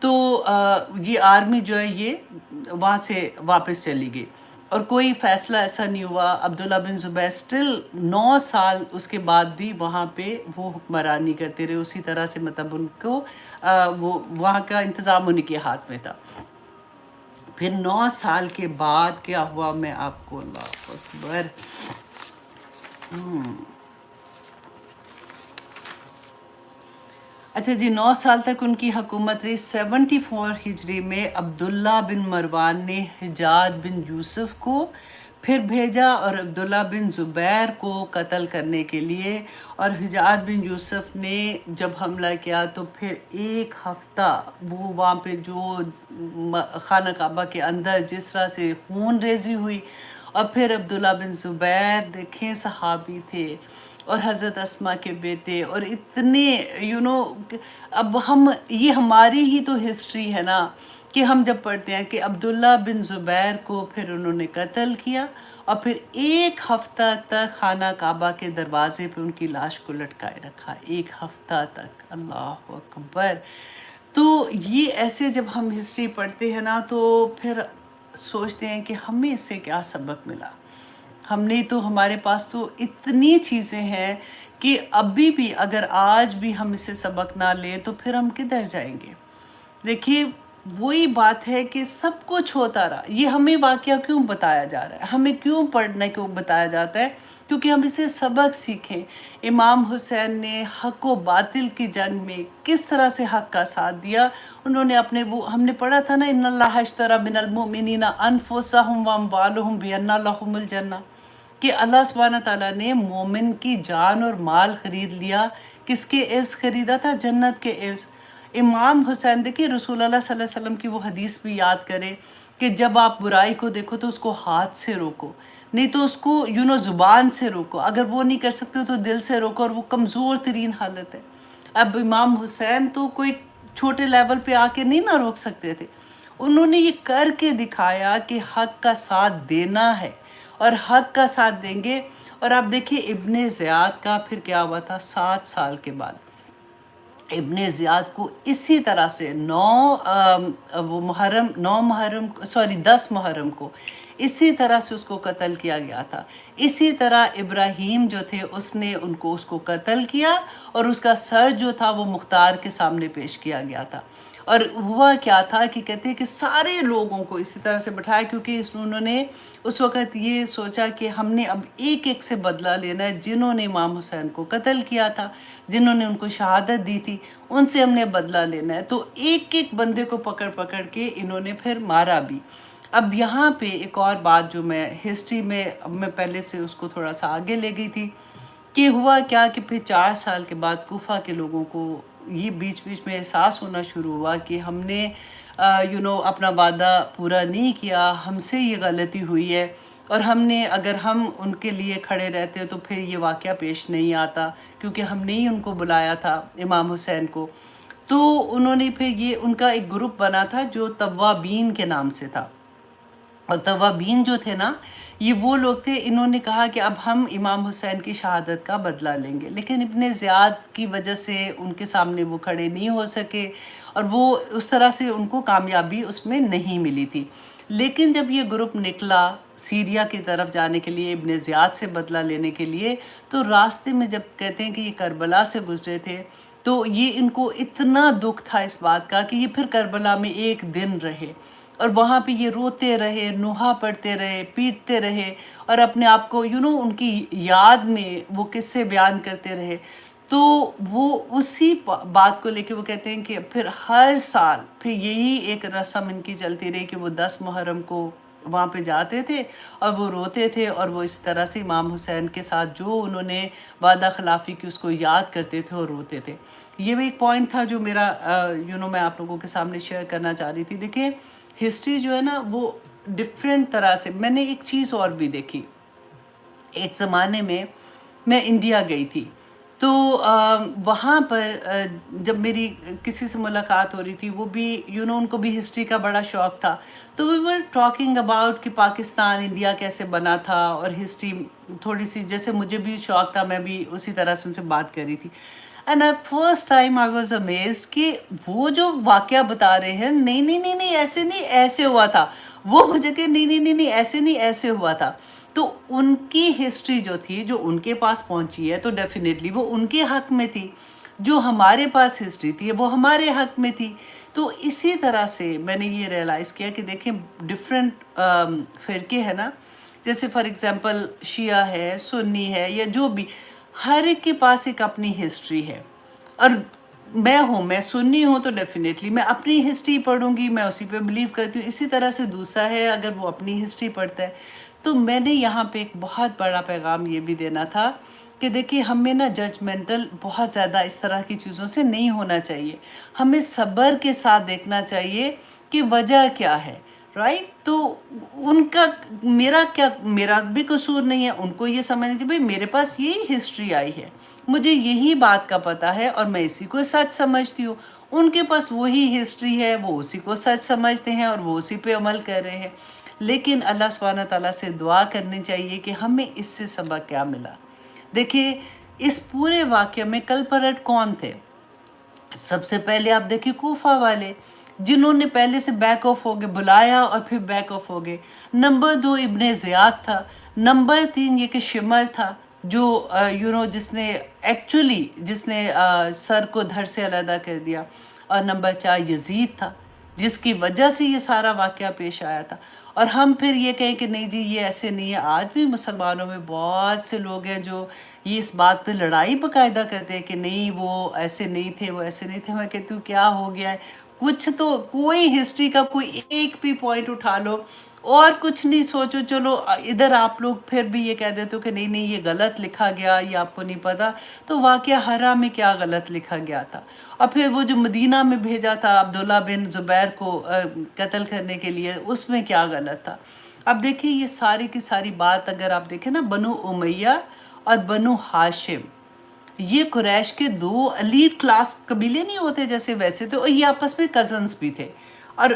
تو یہ آرمی جو ہے یہ وہاں سے واپس چلی گئی، اور کوئی فیصلہ ایسا نہیں ہوا. عبداللہ بن زبیر سٹل 9 سال اس کے بعد بھی وہاں پہ وہ حکمرانی کرتے رہے اسی طرح سے، مطلب ان کو وہ وہاں کا انتظام انہیں کے ہاتھ میں تھا. پھر 9 سال کے بعد کیا ہوا، میں آپ کو، اللہ اکبر، اچھا جی، 9 سال تک ان کی حکومت رہی. 74 ہجری میں عبداللہ بن مروان نے حجاج بن یوسف کو پھر بھیجا اور عبداللہ بن زبیر کو قتل کرنے کے لیے. اور حجاج بن یوسف نے جب حملہ کیا تو پھر 1 ہفتہ وہ وہاں پہ جو خانہ کعبہ کے اندر جس طرح سے خون ریزی ہوئی. اور پھر عبداللہ بن زبیر دیکھیں صحابی تھے اور حضرت اسما کے بیٹے، اور اتنے اب یہ ہماری ہی تو ہسٹری ہے نا، کہ ہم جب پڑھتے ہیں کہ عبداللہ بن زبیر کو پھر انہوں نے قتل کیا، اور پھر 1 ہفتہ تک خانہ کعبہ کے دروازے پہ ان کی لاش کو لٹکائے رکھا، 1 ہفتہ تک. اللہ اکبر. تو یہ ایسے جب ہم ہسٹری پڑھتے ہیں نا تو پھر سوچتے ہیں کہ ہمیں اس سے کیا سبق ملا. ہم نے تو، ہمارے پاس تو اتنی چیزیں ہیں کہ ابھی بھی اگر آج بھی ہم اس سے سبق نہ لیں تو پھر ہم کدھر جائیں گے. دیکھیے وہی بات ہے کہ سب کچھ ہوتا رہا. یہ ہمیں واقعہ کیوں بتایا جا رہا ہے، ہمیں کیوں پڑھنے کو بتایا جاتا ہے؟ کیونکہ ہم اسے سبق سیکھیں. امام حسین نے حق و باطل کی جنگ میں کس طرح سے حق کا ساتھ دیا. انہوں نے اپنے، وہ ہم نے پڑھا تھا نا، ان اللہ اشتری من المؤمنین انفسهم واموالهم بان لهم الجنہ، کہ اللہ سبحانہ تعالیٰ نے مومن کی جان اور مال خرید لیا. کس کے عوض خریدا تھا؟ جنت کے عوض. امام حسین، دیکھیں رسول اللہ صلی اللہ علیہ وسلم کی وہ حدیث بھی یاد کریں کہ جب آپ برائی کو دیکھو تو اس کو ہاتھ سے روکو، نہیں تو اس کو زبان سے روکو. اگر وہ نہیں کر سکتے تو دل سے روکو، اور وہ کمزور ترین حالت ہے. اب امام حسین تو کوئی چھوٹے لیول پہ آ کے نہیں نہ روک سکتے تھے. انہوں نے یہ کر کے دکھایا کہ حق کا ساتھ دینا ہے اور حق کا ساتھ دیں گے. اور آپ دیکھیں ابن زیاد کا پھر کیا ہوا تھا 7 سال کے بعد. ابن زیاد کو اسی طرح سے 10 محرم کو اسی طرح سے اس کو قتل کیا گیا تھا. اسی طرح ابراہیم جو تھے اس نے اس کو قتل کیا، اور اس کا سر جو تھا وہ مختار کے سامنے پیش کیا گیا تھا. اور ہوا کیا تھا کہ کہتے ہیں کہ سارے لوگوں کو اسی طرح سے بٹھایا، کیونکہ انہوں نے اس وقت یہ سوچا کہ ہم نے اب ایک ایک سے بدلہ لینا ہے. جنہوں نے امام حسین کو قتل کیا تھا، جنہوں نے ان کو شہادت دی تھی، ان سے ہم نے بدلہ لینا ہے. تو ایک ایک بندے کو پکڑ پکڑ کے انہوں نے پھر مارا بھی. اب یہاں پہ ایک اور بات جو میں ہسٹری میں، اب میں پہلے سے اس کو تھوڑا سا آگے لے گئی تھی، کہ ہوا کیا کہ پھر 4 سال کے بعد کوفہ کے لوگوں کو یہ بیچ بیچ میں احساس ہونا شروع ہوا کہ ہم نے اپنا وعدہ پورا نہیں کیا، ہم سے یہ غلطی ہوئی ہے. اور ہم نے، اگر ہم ان کے لیے کھڑے رہتے تو پھر یہ واقعہ پیش نہیں آتا، کیونکہ ہم نے ہی ان کو بلایا تھا، امام حسین کو. تو انہوں نے پھر یہ ان کا ایک گروپ بنا تھا جو توابین کے نام سے تھا. اور توابین جو تھے نا، یہ وہ لوگ تھے، انہوں نے کہا کہ اب ہم امام حسین کی شہادت کا بدلہ لیں گے. لیکن ابن زیاد کی وجہ سے ان کے سامنے وہ کھڑے نہیں ہو سکے، اور وہ اس طرح سے ان کو کامیابی اس میں نہیں ملی تھی. لیکن جب یہ گروپ نکلا سیریا کی طرف جانے کے لیے، ابن زیاد سے بدلہ لینے کے لیے، تو راستے میں جب کہتے ہیں کہ یہ کربلا سے گزرے تھے، تو یہ ان کو اتنا دکھ تھا اس بات کا کہ یہ پھر کربلا میں 1 دن رہے، اور وہاں پہ یہ روتے رہے، نوحہ پڑھتے رہے، پیٹتے رہے، اور اپنے آپ کو ان کی یاد میں وہ قصے بیان کرتے رہے. تو وہ اسی بات کو لے کے وہ کہتے ہیں کہ پھر ہر سال پھر یہی ایک رسم ان کی چلتی رہی کہ وہ 10 محرم کو وہاں پہ جاتے تھے اور وہ روتے تھے، اور وہ اس طرح سے امام حسین کے ساتھ جو انہوں نے وعدہ خلافی کی اس کو یاد کرتے تھے اور روتے تھے. یہ بھی ایک پوائنٹ تھا جو میرا میں آپ لوگوں کے سامنے شیئر کرنا چاہ رہی تھی. دیکھیں ہسٹری جو ہے نا وہ ڈفرینٹ طرح سے، میں نے ایک چیز اور بھی دیکھی. ایک زمانے میں میں انڈیا گئی تھی، تو وہاں پر جب میری کسی سے ملاقات ہو رہی تھی، وہ بھی ان کو بھی ہسٹری کا بڑا شوق تھا. تو وی ور ٹاکنگ اباؤٹ کہ پاکستان انڈیا کیسے بنا تھا، اور ہسٹری تھوڑی سی جیسے مجھے بھی شوق تھا، میں بھی اسی طرح سے ان سے بات کر رہی تھی. And first time I was amazed کہ وہ جو واقعہ بتا رہے ہیں نہیں نہیں نہیں نہیں ایسے نہیں ایسے ہوا تھا، وہ مجھے کہ نہیں نہیں نہیں نہیں ایسے نہیں ایسے ہوا تھا. تو ان کی ہسٹری جو تھی جو ان کے پاس پہنچی ہے تو ڈیفینیٹلی وہ ان کے حق میں تھی، جو ہمارے پاس ہسٹری تھی وہ ہمارے حق میں تھی. تو اسی طرح سے میں نے یہ ریئلائز کیا کہ دیکھیں ڈفرینٹ فرقے ہیں نا، جیسے فار ایگزامپل شیعہ ہے، سنی ہے، یا جو بھی، ہر ایک کے پاس ایک اپنی ہسٹری ہے. اور میں سنی ہوں تو ڈیفینیٹلی میں اپنی ہسٹری پڑھوں گی، میں اسی پہ بلیو کرتی ہوں. اسی طرح سے دوسرا ہے اگر وہ اپنی ہسٹری پڑھتا ہے. تو میں نے یہاں پہ ایک بہت بڑا پیغام یہ بھی دینا تھا کہ دیکھیے ہمیں نا ججمنٹل بہت زیادہ اس طرح کی چیزوں سے نہیں ہونا چاہیے. ہمیں صبر کے ساتھ دیکھنا چاہیے کہ وجہ کیا ہے، رائٹ. تو ان کا میرا بھی قصور نہیں ہے. ان کو یہ سمجھنا چاہیے بھائی میرے پاس یہی ہسٹری آئی ہے، مجھے یہی بات کا پتہ ہے اور میں اسی کو سچ سمجھتی ہوں. ان کے پاس وہی ہسٹری ہے، وہ اسی کو سچ سمجھتے ہیں اور وہ اسی پہ عمل کر رہے ہیں. لیکن اللہ سبحانہ تعالیٰ سے دعا کرنی چاہیے کہ ہمیں اس سے سبق کیا ملا. دیکھیے اس پورے واقعے میں کلپریٹ کون تھے؟ سب سے پہلے آپ دیکھیں کوفہ والے، جنہوں نے پہلے سے بیک آف ہو گئے، بلایا اور پھر بیک آف ہو گئے. نمبر 2 ابن زیاد تھا. نمبر 3 یہ کہ شمر تھا، جو جس نے سر کو دھڑ سے علیحدہ کر دیا. اور نمبر 4 یزید تھا، جس کی وجہ سے یہ سارا واقعہ پیش آیا تھا. اور ہم پھر یہ کہیں کہ نہیں جی یہ ایسے نہیں ہے. آج بھی مسلمانوں میں بہت سے لوگ ہیں جو یہ اس بات پہ لڑائی باقاعدہ کرتے ہیں کہ نہیں وہ ایسے نہیں تھے، وہ ایسے نہیں تھے. میں کہتی ہوں کیا ہو گیا ہے؟ کچھ تو کوئی ہسٹری کا کوئی ایک بھی پوائنٹ اٹھا لو اور کچھ نہیں سوچو. چلو ادھر آپ لوگ پھر بھی یہ کہہ دیتے ہو کہ نہیں نہیں یہ غلط لکھا گیا، یہ آپ کو نہیں پتا. تو واقعہ ہرا میں کیا غلط لکھا گیا تھا؟ اور پھر وہ جو مدینہ میں بھیجا تھا عبداللہ بن زبیر کو قتل کرنے کے لیے، اس میں کیا غلط تھا؟ اب دیکھیں یہ ساری کی ساری بات اگر آپ دیکھیں نا، بنو امیہ اور بنو ہاشم، یہ قریش کے 2 ایلیٹ کلاس قبیلے نہیں ہوتے جیسے ویسے، تو یہ آپس میں کزنز بھی تھے. اور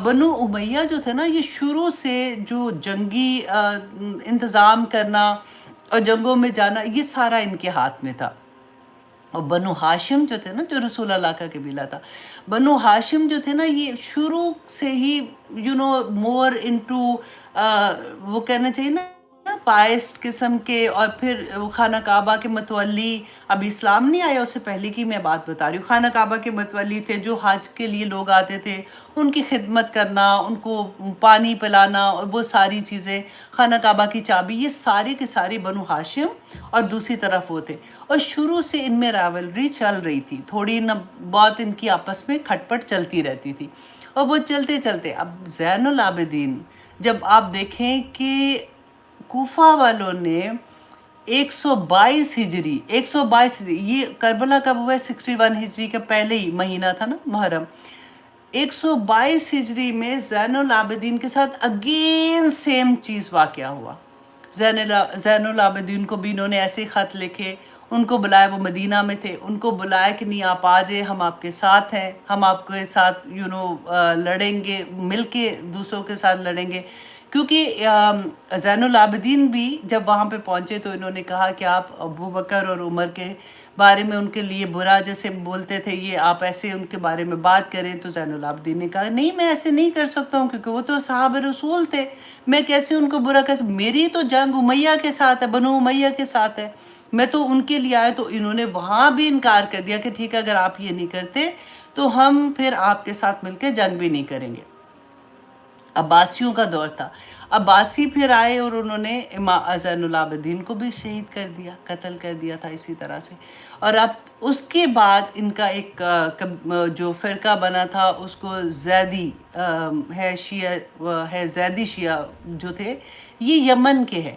بنو امیہ جو تھے نا، یہ شروع سے جو جنگی انتظام کرنا اور جنگوں میں جانا، یہ سارا ان کے ہاتھ میں تھا. اور بنو ہاشم جو تھے نا، جو رسول اللہ کا قبیلہ تھا، بنو ہاشم جو تھے نا، یہ شروع سے ہی مور انٹو، وہ کہنا چاہیے نا پائس قسم کے. اور پھر خانہ کعبہ کے متولی، ابھی اسلام نہیں آیا اس سے پہلے کی میں بات بتا رہی ہوں، خانہ کعبہ کے متولی تھے جو حج کے لیے لوگ آتے تھے، ان کی خدمت کرنا، ان کو پانی پلانا اور وہ ساری چیزیں، خانہ کعبہ کی چابی، یہ سارے کے سارے بنو ہاشم. اور دوسری طرف وہ تھے. اور شروع سے ان میں راولری چل رہی تھی، تھوڑی نہ بہت ان کی آپس میں کھٹ پٹ چلتی رہتی تھی. اور وہ چلتے چلتے اب زین العابدین، جب آپ دیکھیں کہ کوفہ والوں نے 122 ہجری، یہ کربلا کب ہوا ہے؟ 61 ہجری کا پہلے ہی مہینہ تھا نا، محرم. 122 ہجری میں زین العابدین کے ساتھ اگین سیم چیز واقعہ ہوا. زین العابدین کو بھی انہوں نے ایسے خط لکھے، ان کو بلایا، وہ مدینہ میں تھے، ان کو بلایا کہ نہیں آپ آ جائیں، ہم آپ کے ساتھ ہیں، ہم آپ کے ساتھ لڑیں گے، مل کے دوسروں کے ساتھ لڑیں گے. کیونکہ زین العابدین بھی جب وہاں پہ پہنچے تو انہوں نے کہا کہ آپ ابو بکر اور عمر کے بارے میں ان کے لیے برا جیسے بولتے تھے، یہ آپ ایسے ان کے بارے میں بات کریں. تو زین العابدین نے کہا نہیں میں ایسے نہیں کر سکتا ہوں، کیونکہ وہ تو صحابہ رسول تھے، میں کیسے ان کو برا کر سکتا؟ میری تو جنگ امیہ کے ساتھ ہے، بنو امیہ کے ساتھ ہے، میں تو ان کے لیے آیا. تو انہوں نے وہاں بھی انکار کر دیا کہ ٹھیک ہے اگر آپ یہ نہیں کرتے تو ہم پھر آپ کے ساتھ مل کے جنگ بھی نہیں کریں گے. عباسیوں کا دور تھا، عباسی پھر آئے اور انہوں نے زین العابدین کو بھی شہید کر دیا، قتل کر دیا تھا اسی طرح سے. اور اب اس کے بعد ان کا ایک جو فرقہ بنا تھا اس کو زیدی زیدی شیعہ جو تھے، یہ یمن کے ہیں.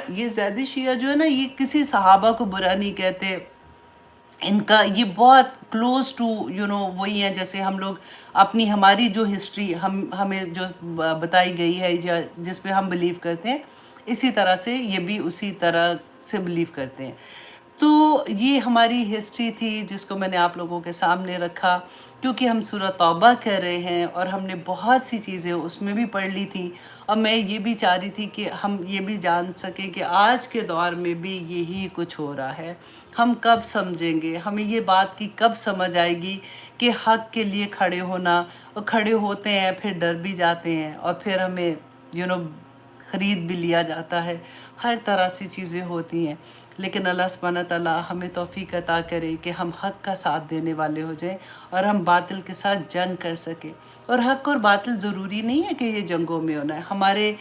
یہ زیدی شیعہ جو ہے نا، یہ کسی صحابہ کو برا نہیں کہتے، ان کا یہ بہت کلوز ٹو وہی ہیں جیسے ہم لوگ ہماری جو ہسٹری ہمیں جو بتائی گئی ہے یا جس پہ ہم بلیو کرتے ہیں، اسی طرح سے یہ بھی اسی طرح سے بلیو کرتے ہیں. تو یہ ہماری ہسٹری تھی جس کو میں نے آپ لوگوں کے سامنے رکھا، کیونکہ ہم سورہ توبہ کر رہے ہیں اور ہم نے بہت سی چیزیں اس میں بھی پڑھ لی تھی، اور میں یہ بھی چاہ رہی تھی کہ ہم یہ بھی جان سکیں کہ آج کے دور میں بھی یہی کچھ ہو رہا ہے۔ ہم کب سمجھیں گے، ہمیں یہ بات کی کب سمجھ آئے گی کہ حق کے لیے کھڑے ہونا، اور کھڑے ہوتے ہیں پھر ڈر بھی جاتے ہیں، اور پھر ہمیں خرید بھی لیا جاتا ہے، ہر طرح سے چیزیں ہوتی ہیں، لیکن اللہ سبحانہ تعالیٰ ہمیں توفیق عطا کرے کہ ہم حق کا ساتھ دینے والے ہو جائیں اور ہم باطل کے ساتھ جنگ کر سکیں۔ اور حق اور باطل ضروری نہیں ہے کہ یہ جنگوں میں ہونا ہے، ہمارے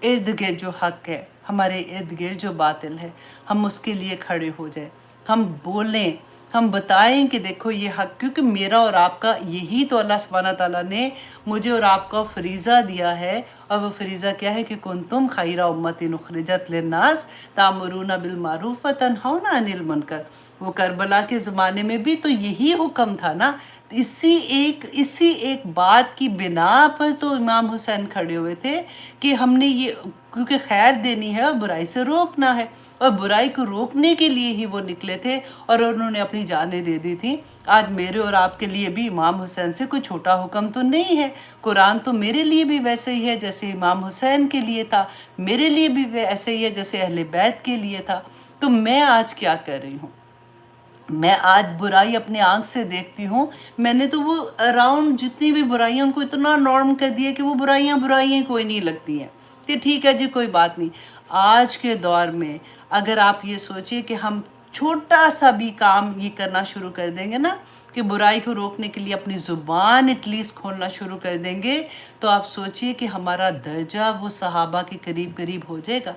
ارد گرد جو حق ہے، ہمارے ارد گرد جو باطل ہے، ہم اس کے لیے کھڑے ہو جائیں، ہم بولیں، ہم بتائیں کہ دیکھو یہ حق، کیونکہ میرا اور آپ کا یہی تو اللہ سبحانہ تعالیٰ نے مجھے اور آپ کا فریضہ دیا ہے، اور وہ فریضہ کیا ہے کہ کنتم خیر امت اخرجت للناس تامرون بالمعروف وتنہون عن المنکر۔ وہ کربلا کے زمانے میں بھی تو یہی حکم تھا نا، اسی ایک بات کی بنا پر تو امام حسین کھڑے ہوئے تھے کہ ہم نے یہ، کیونکہ خیر دینی ہے اور برائی سے روکنا ہے، اور برائی کو روکنے کے لیے ہی وہ نکلے تھے اور انہوں نے اپنی جانیں دے دی تھی۔ آج میرے اور آپ کے لیے بھی امام حسین سے کوئی چھوٹا حکم تو نہیں ہے، قرآن تو میرے لیے بھی ویسے ہی ہے جیسے امام حسین کے لیے تھا، میرے لیے بھی ویسے ہی ہے جیسے اہل بیت کے لیے تھا۔ تو میں آج کیا کر رہی ہوں؟ میں آج برائی اپنے آنکھ سے دیکھتی ہوں، میں نے تو وہ اراؤنڈ جتنی بھی برائیاں ان کو اتنا نارم کر دیا کہ وہ برائیاں کوئی نہیں لگتی ہیں، کہ ٹھیک ہے جی کوئی بات نہیں۔ آج کے دور میں اگر آپ یہ سوچیں کہ ہم چھوٹا سا بھی کام یہ کرنا شروع کر دیں گے نا، کہ برائی کو روکنے کے لیے اپنی زبان ایٹ لیسٹ کھولنا شروع کر دیں گے، تو آپ سوچئے کہ ہمارا درجہ وہ صحابہ کے قریب ہو جائے گا،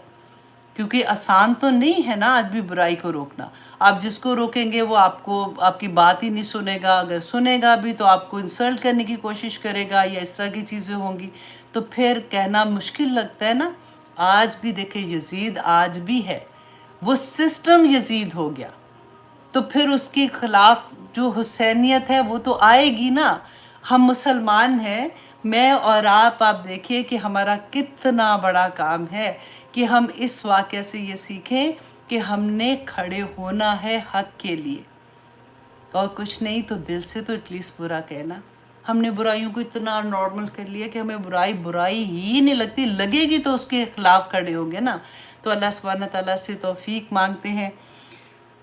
کیونکہ آسان تو نہیں ہے نا آج بھی برائی کو روکنا۔ آپ جس کو روکیں گے وہ آپ کی بات ہی نہیں سنے گا، اگر سنے گا بھی تو آپ کو انسلٹ کرنے کی کوشش کرے گا، یا اس طرح کی چیزیں ہوں گی، تو پھر کہنا مشکل لگتا ہے نا۔ آج بھی دیکھیں یزید آج بھی ہے، وہ سسٹم یزید ہو گیا، تو پھر اس کے خلاف جو حسینیت ہے وہ تو آئے گی نا۔ ہم مسلمان ہیں، میں اور آپ دیکھیے کہ ہمارا کتنا بڑا کام ہے کہ ہم اس واقعے سے یہ سیکھیں کہ ہم نے کھڑے ہونا ہے حق کے لیے، اور کچھ نہیں تو دل سے تو ایٹ لیسٹ برا کہنا۔ ہم نے برائیوں کو اتنا نارمل کر لیا کہ ہمیں برائی ہی نہیں لگتی، لگے گی تو اس کے خلاف کھڑے ہوں گے نا۔ تو اللہ سبحانہ تعالیٰ سے توفیق مانگتے ہیں،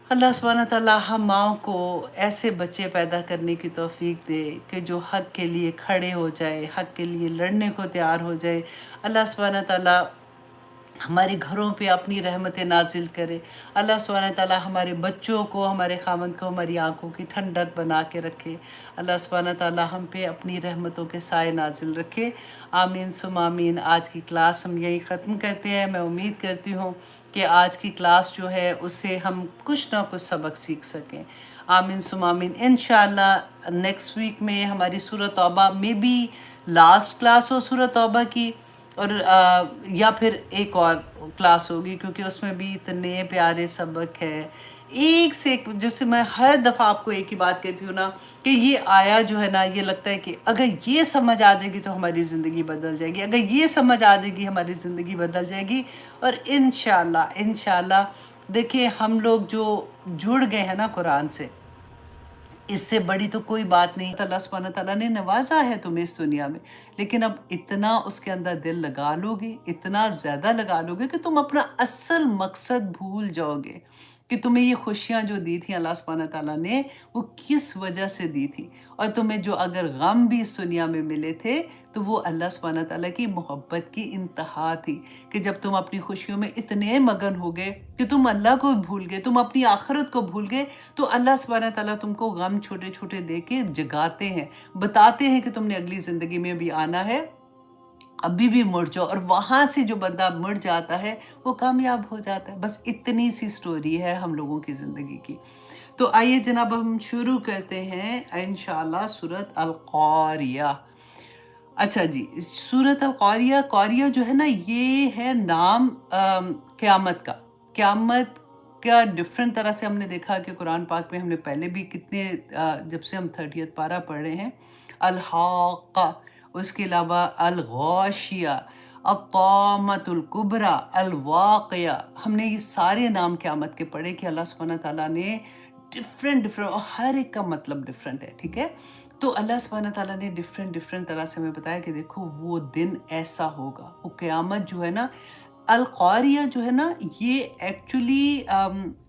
اللہ سبحانہ تعالیٰ ہم ماؤں کو ایسے بچے پیدا کرنے کی توفیق دے کہ جو حق کے لیے کھڑے ہو جائے، حق کے لیے لڑنے کو تیار ہو جائے۔ اللہ سبحانہ تعالیٰ ہمارے گھروں پہ اپنی رحمتیں نازل کرے، اللہ سبحانہ تعالیٰ ہمارے بچوں کو، ہمارے خاوند کو ہماری آنکھوں کی ٹھنڈک بنا کے رکھے، اللہ سبحانہ تعالیٰ ہم پہ اپنی رحمتوں کے سائے نازل رکھے۔ آمین ثم آمین۔ آج کی کلاس ہم یہی ختم کرتے ہیں۔ میں امید کرتی ہوں کہ آج کی کلاس جو ہے اس سے ہم کچھ نہ کچھ سبق سیکھ سکیں۔ آمین ثم آمین۔ انشاءاللہ نیکسٹ ویک میں ہماری سورہ توبہ میں بھی لاسٹ کلاس ہو سورہ توبہ کی، اور یا پھر ایک اور کلاس ہوگی، کیونکہ اس میں بھی اتنے پیارے سبق ہے، ایک سے ایک، جیسے میں ہر دفعہ آپ کو ایک ہی بات کہتی ہوں نا کہ یہ آیا جو ہے نا، یہ لگتا ہے کہ اگر یہ سمجھ آ جائے گی تو ہماری زندگی بدل جائے گی، اگر یہ سمجھ آ جائے گی ہماری زندگی بدل جائے گی۔ اور انشاءاللہ دیکھیں ہم لوگ جو جڑ گئے ہیں نا قرآن سے، اس سے بڑی تو کوئی بات نہیں۔ اللہ سبحانہ تعالیٰ نے نوازا ہے تمہیں اس دنیا میں، لیکن اب اتنا اس کے اندر دل لگا لو گے، اتنا زیادہ لگا لو گے کہ تم اپنا اصل مقصد بھول جاؤ گے، کہ تمہیں یہ خوشیاں جو دی تھیں اللہ سبحانہ تعالیٰ نے، وہ کس وجہ سے دی تھی، اور تمہیں جو اگر غم بھی اس دنیا میں ملے تھے تو وہ اللہ سبحانہ تعالیٰ کی محبت کی انتہا تھی، کہ جب تم اپنی خوشیوں میں اتنے مگن ہو گئے کہ تم اللہ کو بھول گئے، تم اپنی آخرت کو بھول گئے، تو اللہ سبحانہ تعالیٰ تم کو غم چھوٹے چھوٹے دے کے جگاتے ہیں، بتاتے ہیں کہ تم نے اگلی زندگی میں بھی آنا ہے، ابھی بھی مڑ جاؤ، اور وہاں سے جو بندہ مڑ جاتا ہے وہ کامیاب ہو جاتا ہے۔ بس اتنی سی سٹوری ہے ہم لوگوں کی زندگی کی۔ تو آئیے جناب ہم شروع کرتے ہیں انشاءاللہ سورۃ القاریہ۔ اچھا جی، سورۃ القاریہ، قاریہ جو ہے نا یہ ہے نام قیامت کا۔ قیامت کا ڈیفرنٹ طرح سے ہم نے دیکھا کہ قرآن پاک میں ہم نے پہلے بھی کتنے جب سے ہم 30th پارہ پڑھ رہے ہیں، الحاقہ، اس کے علاوہ الغاشیہ، الطامۃ الکبریٰ، الواقعہ، ہم نے یہ سارے نام قیامت کے پڑھے کہ اللہ سبحانہ تعالیٰ نے ڈفرینٹ اور ہر ایک کا مطلب ڈفرینٹ ہے، ٹھیک ہے؟ تو اللہ سبحانہ تعالیٰ نے ڈفرینٹ طرح سے ہمیں بتایا کہ دیکھو وہ دن ایسا ہوگا، وہ قیامت جو ہے نا، القاریہ جو ہے نا، یہ ایکچولی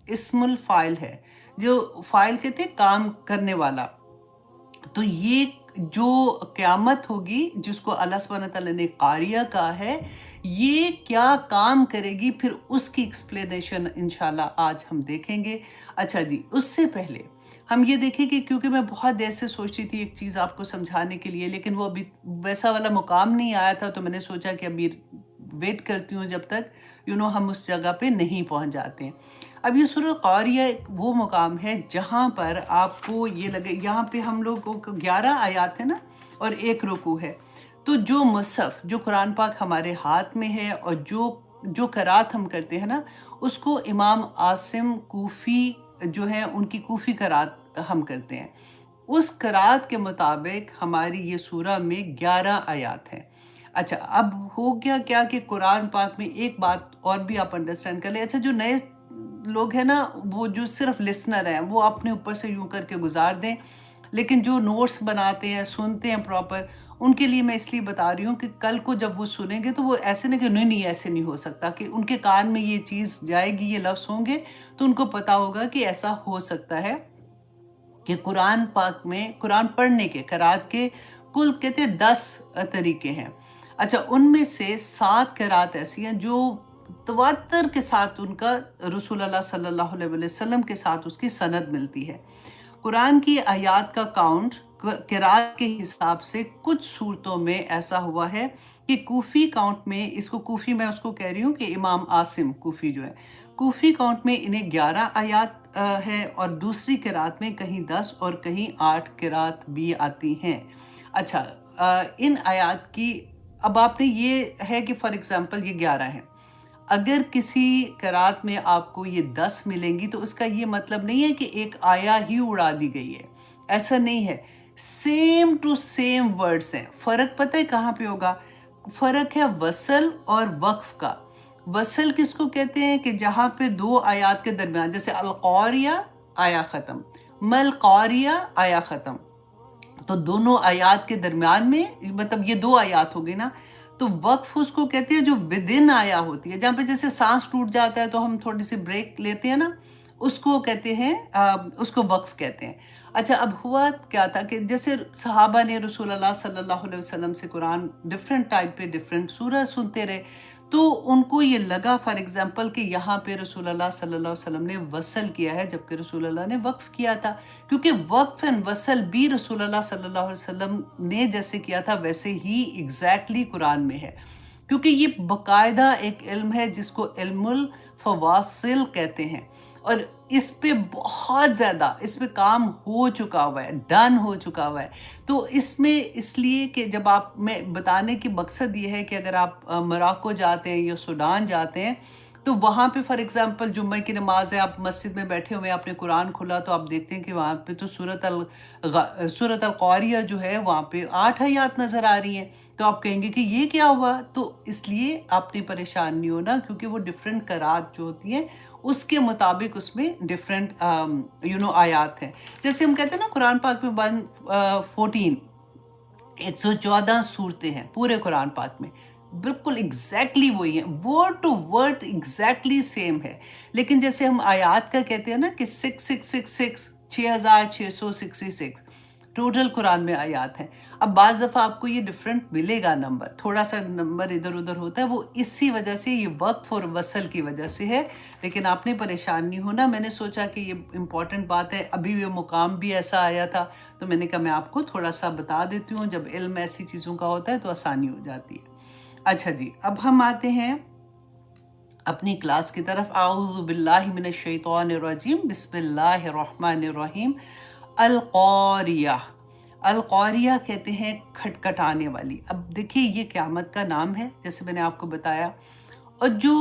اسم الفاعل ہے، جو فاعل کہتے ہیں کام کرنے والا. تو یہ جو قیامت ہوگی جس کو اللہ سبحانہ تعالیٰ نے قاریہ کہا ہے، یہ کیا کام کرے گی، پھر اس کی ایکسپلینیشن انشاءاللہ آج ہم دیکھیں گے. اچھا جی، اس سے پہلے ہم یہ دیکھیں کہ کیونکہ میں بہت دیر سے سوچتی تھی ایک چیز آپ کو سمجھانے کے لیے، لیکن وہ ابھی ویسا والا مقام نہیں آیا تھا، تو میں نے سوچا کہ ابھی ویٹ کرتی ہوں جب تک ہم اس جگہ پہ نہیں پہنچ جاتے ہیں. اب یہ سورہ قاریہ وہ مقام ہے جہاں پر آپ کو یہ لگے، یہاں پہ ہم لوگوں کو 11 آیات ہیں نا اور 1 رکوع ہے. تو جو مصحف، جو قرآن پاک ہمارے ہاتھ میں ہے اور جو قرات ہم کرتے ہیں نا، اس کو امام عاصم کوفی جو ہیں ان کی کوفی قرات ہم کرتے ہیں. اس قرات کے مطابق ہماری یہ سورہ میں 11 آیات ہیں. اچھا، اب ہو گیا کیا کہ قرآن پاک میں ایک بات اور بھی آپ انڈرسٹینڈ کر لیں. اچھا، جو نئے لوگ ہیں نا، وہ جو صرف لسنر ہیں، وہ اپنے اوپر سے یوں کر کے گزار دیں، لیکن جو نوٹس بناتے ہیں، سنتے ہیں پراپر، ان کے لیے میں اس لیے بتا رہی ہوں کہ کل کو جب وہ سنیں گے تو وہ ایسے نہیں کہ نہیں ایسے نہیں ہو سکتا، کہ ان کے کان میں یہ چیز جائے گی، یہ لفظ ہوں گے تو ان کو پتا ہوگا کہ ایسا ہو سکتا ہے کہ قرآن پاک میں قرآن پڑھنے کے قرات کے کل کہتے 10 طریقے ہیں. اچھا، ان میں سے 7 قرات ایسی ہیں جو تواتر کے ساتھ ان کا رسول اللہ صلی اللہ علیہ وسلم کے ساتھ اس کی سند ملتی ہے. قرآن کی آیات کا کاؤنٹ قرات کے حساب سے کچھ صورتوں میں ایسا ہوا ہے کہ کوفی کاؤنٹ میں، اس کو کوفی میں اس کو کہہ رہی ہوں کہ امام عاصم کوفی جو ہے، کوفی کاؤنٹ میں انہیں 11 آیات ہے، اور دوسری قرات میں کہیں 10 اور کہیں 8 قرات بھی آتی ہیں. اچھا، ان آیات کی اب آپ نے یہ ہے کہ فار ایگزامپل یہ 11 ہیں، اگر کسی قرات میں آپ کو یہ 10 ملیں گی تو اس کا یہ مطلب نہیں ہے کہ ایک آیا ہی اڑا دی گئی ہے، ایسا نہیں ہے. سیم ٹو سیم ورڈز ہیں. فرق پتہ ہے کہاں پہ ہوگا؟ فرق ہے وصل اور وقف کا. وصل کس کو کہتے ہیں؟ کہ جہاں پہ 2 آیات کے درمیان، جیسے القاریہ آیا ختم، مل قاریہ آیا ختم، تو دونوں آیات کے درمیان میں، مطلب یہ 2 آیات ہو گئی نا، تو وقف اس کو کہتے ہیں جو ودن آیا ہوتی ہے، جہاں پہ جیسے سانس ٹوٹ جاتا ہے تو ہم تھوڑی سی بریک لیتے ہیں نا، اس کو کہتے ہیں، اس کو وقف کہتے ہیں. اچھا، اب ہوا کیا تھا کہ جیسے صحابہ نے رسول اللہ صلی اللہ علیہ وسلم سے قرآن ڈفرینٹ ٹائپ پہ ڈفرینٹ سورہ سنتے رہے، تو ان کو یہ لگا فار ایگزامپل کہ یہاں پہ رسول اللہ صلی اللہ علیہ وسلم نے وصل کیا ہے جبکہ رسول اللہ نے وقف کیا تھا، کیونکہ وقف اینڈ وصل بھی رسول اللہ صلی اللہ علیہ وسلم نے جیسے کیا تھا ویسے ہی ایگزیکٹلی قرآن میں ہے، کیونکہ یہ باقاعدہ ایک علم ہے جس کو علم الفواصل کہتے ہیں، اور اس پہ بہت زیادہ اس پہ کام ہو چکا ہوا ہے، ڈن ہو چکا ہوا ہے. تو اس میں اس لیے کہ جب آپ، میں بتانے کی مقصد یہ ہے کہ اگر آپ موراکو جاتے ہیں یا سوڈان جاتے ہیں تو وہاں پہ فار ایگزامپل جمعہ کی نماز ہے، آپ مسجد میں بیٹھے ہوئے، آپ نے قرآن کھولا تو آپ دیکھتے ہیں کہ وہاں پہ تو سورۃ القاریہ جو ہے وہاں پہ 8 آیات نظر آ رہی ہیں. تو آپ کہیں گے کہ یہ کیا ہوا؟ تو اس لیے آپ نے پریشان نہیں ہونا، کیونکہ وہ ڈفرینٹ قرات جو ہوتی ہیں اس کے مطابق اس میں ڈفرینٹ آیات ہیں. جیسے ہم کہتے ہیں نا قرآن پاک میں 114 صورتیں ہیں پورے قرآن پاک میں، بالکل ایگزیکٹلی وہی ہیں، word to word exactly same ہے. لیکن جیسے ہم آیات کا کہتے ہیں نا کہ 6666 6666 ٹوٹل قرآن میں آیات ہیں. اب بعض دفعہ آپ کو یہ ڈفرینٹ ملے گا نمبر، تھوڑا سا نمبر ادھر ادھر ہوتا ہے، وہ اسی وجہ سے، یہ وقف اور وصل کی وجہ سے ہے. لیکن آپ نے پریشان نہیں ہونا، میں نے سوچا کہ یہ امپورٹنٹ بات ہے، ابھی یہ مقام بھی ایسا آیا تھا تو میں نے کہا میں آپ کو تھوڑا سا بتا دیتی ہوں، جب علم ایسی چیزوں کا ہوتا ہے تو آسانی ہو جاتی ہے. اچھا جی، اب ہم آتے ہیں اپنی کلاس کی طرف. اعوذ باللہ من الشیطان الرجیم، بسم اللہ الرحمن الرحیم. القاریہ، القاریہ کہتے ہیں کھٹکھٹانے والی. اب دیکھیے یہ قیامت کا نام ہے جیسے میں نے آپ کو بتایا، اور جو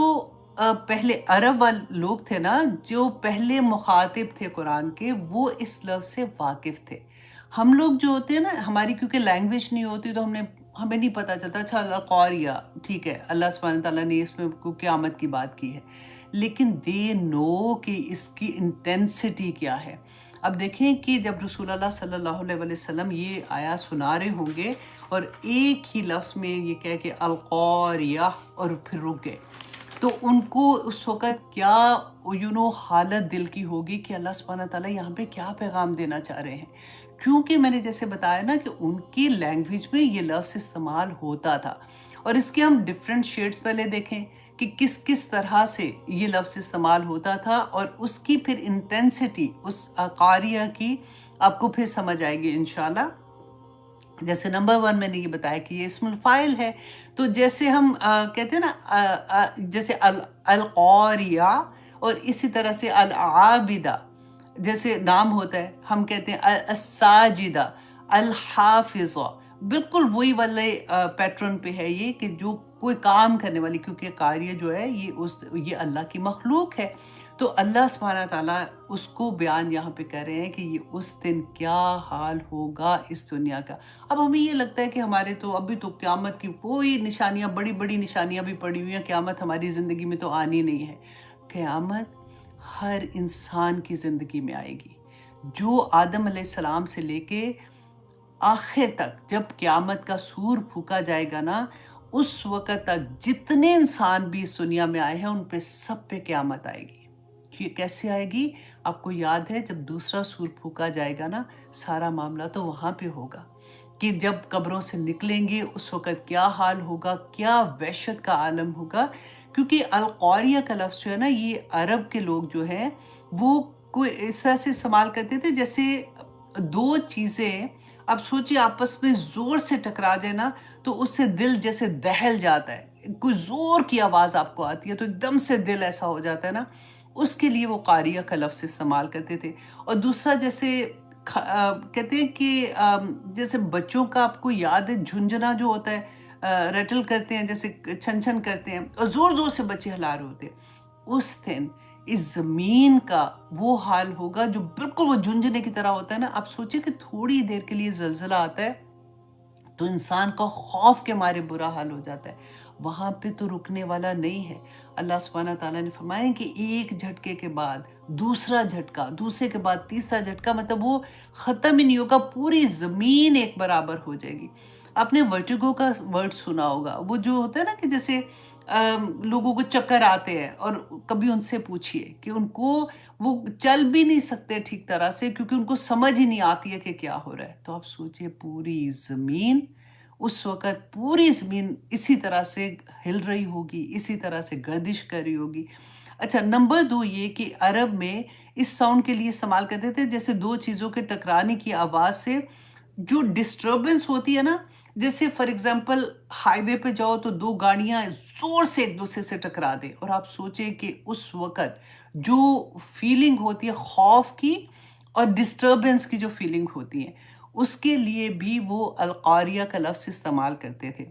پہلے عرب والے لوگ تھے نا، جو پہلے مخاطب تھے قرآن کے، وہ اس لفظ سے واقف تھے. ہم لوگ جو ہوتے ہیں نا، ہماری کیونکہ لینگویج نہیں ہوتی تو ہم نے ہمیں نہیں پتہ چلتا، اچھا اللہ قاریہ، ٹھیک ہے، اللہ سبحانہ تعالیٰ نے اس میں قیامت کی بات کی ہے، لیکن دے نو کہ اس کی انٹینسٹی کیا ہے۔ اب دیکھیں کہ جب رسول اللہ صلی اللہ علیہ وسلم یہ آیات سنا رہے ہوں گے اور ایک ہی لفظ میں یہ کہہ کہ القاریہ اور پھر رک گئے، تو ان کو اس وقت کیا حالت دل کی ہوگی کہ اللہ سبحانہ تعالیٰ یہاں پہ کیا پیغام دینا چاہ رہے ہیں، کیونکہ میں نے جیسے بتایا نا کہ ان کی لینگویج میں یہ لفظ استعمال ہوتا تھا، اور اس کے ہم ڈیفرنٹ شیڈز پہلے دیکھیں کہ کس کس طرح سے یہ لفظ استعمال ہوتا تھا، اور اس کی پھر انٹینسٹی اس قاریہ کی آپ کو پھر سمجھ آئے گی انشاءاللہ۔ جیسے نمبر 1 میں نے یہ بتایا کہ یہ اسم الفاعل ہے، تو جیسے ہم کہتے ہیں نا جیسے القاریہ، اور اسی طرح سے العابدہ جیسے نام ہوتا ہے، ہم کہتے ہیں الساجدہ، الحافظہ، بالکل وہی والے پیٹرن پہ ہے یہ کہ جو کوئی کام کرنے والی، کیونکہ قاریہ جو ہے یہ اللہ کی مخلوق ہے، تو اللہ سبحانہ تعالیٰ اس کو بیان یہاں پہ کر رہے ہیں کہ یہ اس دن کیا حال ہوگا اس دنیا کا۔ اب ہمیں یہ لگتا ہے کہ ہمارے تو ابھی تو قیامت کی کوئی نشانیاں، بڑی بڑی نشانیاں بھی پڑی ہوئی ہیں، قیامت ہماری زندگی میں تو آنی نہیں ہے۔ قیامت ہر انسان کی زندگی میں آئے گی، جو آدم علیہ السلام سے لے کے آخر تک جب قیامت کا سور پھونکا جائے گا نا، اس وقت تک جتنے انسان بھی اس دنیا میں آئے ہیں ان پہ سب پہ قیامت آئے گی۔ کیسے آئے گی؟ آپ کو یاد ہے جب دوسرا سور پھونکا جائے گا نا، سارا معاملہ تو وہاں پہ ہوگا کہ جب قبروں سے نکلیں گے اس وقت کیا حال ہوگا، کیا وحشت کا عالم ہوگا، کیونکہ القاریہ کا لفظ جو ہے نا، یہ عرب کے لوگ جو ہیں وہ کوئی اس طرح سے استعمال کرتے تھے جیسے دو چیزیں اب سوچیے آپس میں زور سے ٹکرا جائے نا، تو اس سے دل جیسے دہل جاتا ہے، کوئی زور کی آواز آپ کو آتی ہے تو ایک دم سے دل ایسا ہو جاتا ہے نا، اس کے لیے وہ قاریہ کا لفظ استعمال کرتے تھے۔ اور دوسرا جیسے کہتے ہیں کہ جیسے بچوں کا آپ کو یاد ہے جھنجھنا جو ہوتا ہے، ریٹل کرتے ہیں جیسے چھن چھن کرتے ہیں اور زور زور سے بچے ہلا رہے ہوتے ہیں، اس دن اس زمین کا وہ حال ہوگا جو بالکل وہ جھنجھنے کی طرح ہوتا ہے نا۔ آپ سوچیں کہ تھوڑی دیر کے لیے زلزلہ آتا ہے تو انسان کا خوف کے مارے برا حال ہو جاتا ہے، وہاں پہ تو رکنے والا نہیں ہے۔ اللہ سبحانہ تعالیٰ نے فرمایا کہ ایک جھٹکے کے بعد دوسرا جھٹکا، دوسرے کے بعد تیسرا جھٹکا، مطلب وہ ختم ہی نہیں ہوگا، پوری زمین ایک برابر ہو جائے گی۔ آپ نے ورٹیگو کا ورڈ سنا ہوگا، وہ جو ہوتا ہے نا کہ جیسے لوگوں کو چکر آتے ہیں، اور کبھی ان سے پوچھئے کہ ان کو وہ چل بھی نہیں سکتے ٹھیک طرح سے کیونکہ ان کو سمجھ ہی نہیں آتی ہے کہ کیا ہو رہا ہے۔ تو آپ سوچئے پوری زمین اس وقت، پوری زمین اسی طرح سے ہل رہی ہوگی، اسی طرح سے گردش کر رہی ہوگی۔ اچھا، نمبر 2 یہ کہ عرب میں اس ساؤنڈ کے لیے استعمال کرتے تھے جیسے دو چیزوں کے ٹکرانے کی آواز سے جو ڈسٹربنس ہوتی ہے نا، جیسے فار ایگزامپل ہائی وے پہ جاؤ تو دو گاڑیاں زور سے ایک دوسرے سے ٹکرا دیں، اور آپ سوچیں کہ اس وقت جو فیلنگ ہوتی ہے خوف کی اور ڈسٹربنس کی جو فیلنگ ہوتی ہے، اس کے لیے بھی وہ القاریہ کا لفظ استعمال کرتے تھے۔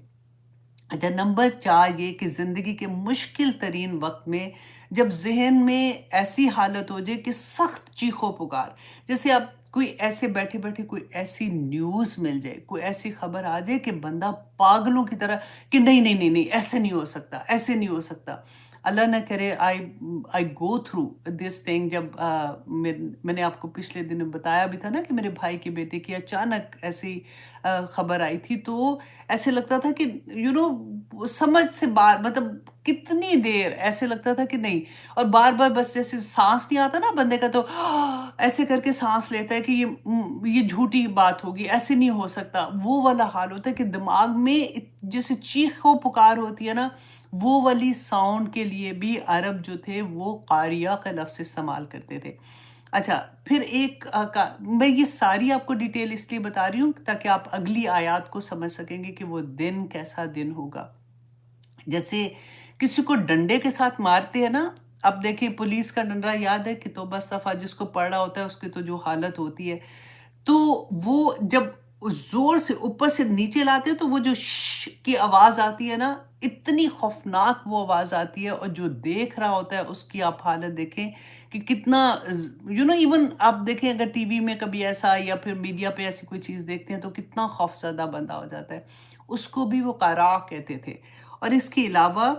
اچھا، نمبر 4 یہ کہ زندگی کے مشکل ترین وقت میں جب ذہن میں ایسی حالت ہو جائے کہ سخت چیخو پکار، جیسے آپ کوئی ایسے بیٹھے بیٹھے کوئی ایسی نیوز مل جائے، کوئی ایسی خبر آ جائے کہ بندہ پاگلوں کی طرح کہ نہیں نہیں نہیں نہیں، ایسے نہیں ہو سکتا، ایسے نہیں ہو سکتا۔ اللہ نہ کرے آئی گو تھرو دس تھنگ، جب میں نے آپ کو پچھلے دن بتایا بھی تھا نا کہ میرے بھائی کے بیٹے کی اچانک ایسی خبر آئی تھی، تو ایسے لگتا تھا کہ سمجھ سے باہر، مطلب کتنی دیر ایسے لگتا تھا کہ نہیں، اور بار بار بس جیسے سانس نہیں آتا نا بندے کا تو ایسے کر کے سانس لیتا ہے کہ یہ جھوٹی بات ہوگی، ایسے نہیں ہو سکتا، وہ والا حال ہوتا ہے کہ دماغ میں جیسے چیخ و پکار ہوتی ہے نا، وہ والی ساؤنڈ کے لیے بھی عرب جو تھے وہ قاریہ کا لفظ استعمال کرتے تھے۔ اچھا، پھر میں یہ ساری آپ کو ڈیٹیل اس لیے بتا رہی ہوں تاکہ آپ اگلی آیات کو سمجھ سکیں گے کہ وہ دن کیسا دن ہوگا۔ جیسے کسی کو ڈنڈے کے ساتھ مارتے ہیں نا، اب دیکھیں پولیس کا ڈنڈا یاد ہے کہ توبہ استغفار جس کو پڑھ رہا ہوتا ہے اس کی تو جو حالت ہوتی ہے، تو وہ جب زور سے اوپر سے نیچے لاتے ہیں تو وہ جو کی آواز آتی ہے نا، اتنی خوفناک وہ آواز آتی ہے، اور جو دیکھ رہا ہوتا ہے اس کی آپ حالت دیکھیں کہ کتنا ایون آپ دیکھیں اگر ٹی وی میں کبھی ایسا یا پھر میڈیا پہ ایسی کوئی چیز دیکھتے ہیں تو کتنا خوف زدہ بندہ ہو جاتا ہے۔ اس کو بھی وہ قارع کہتے تھے۔ اور اس کے علاوہ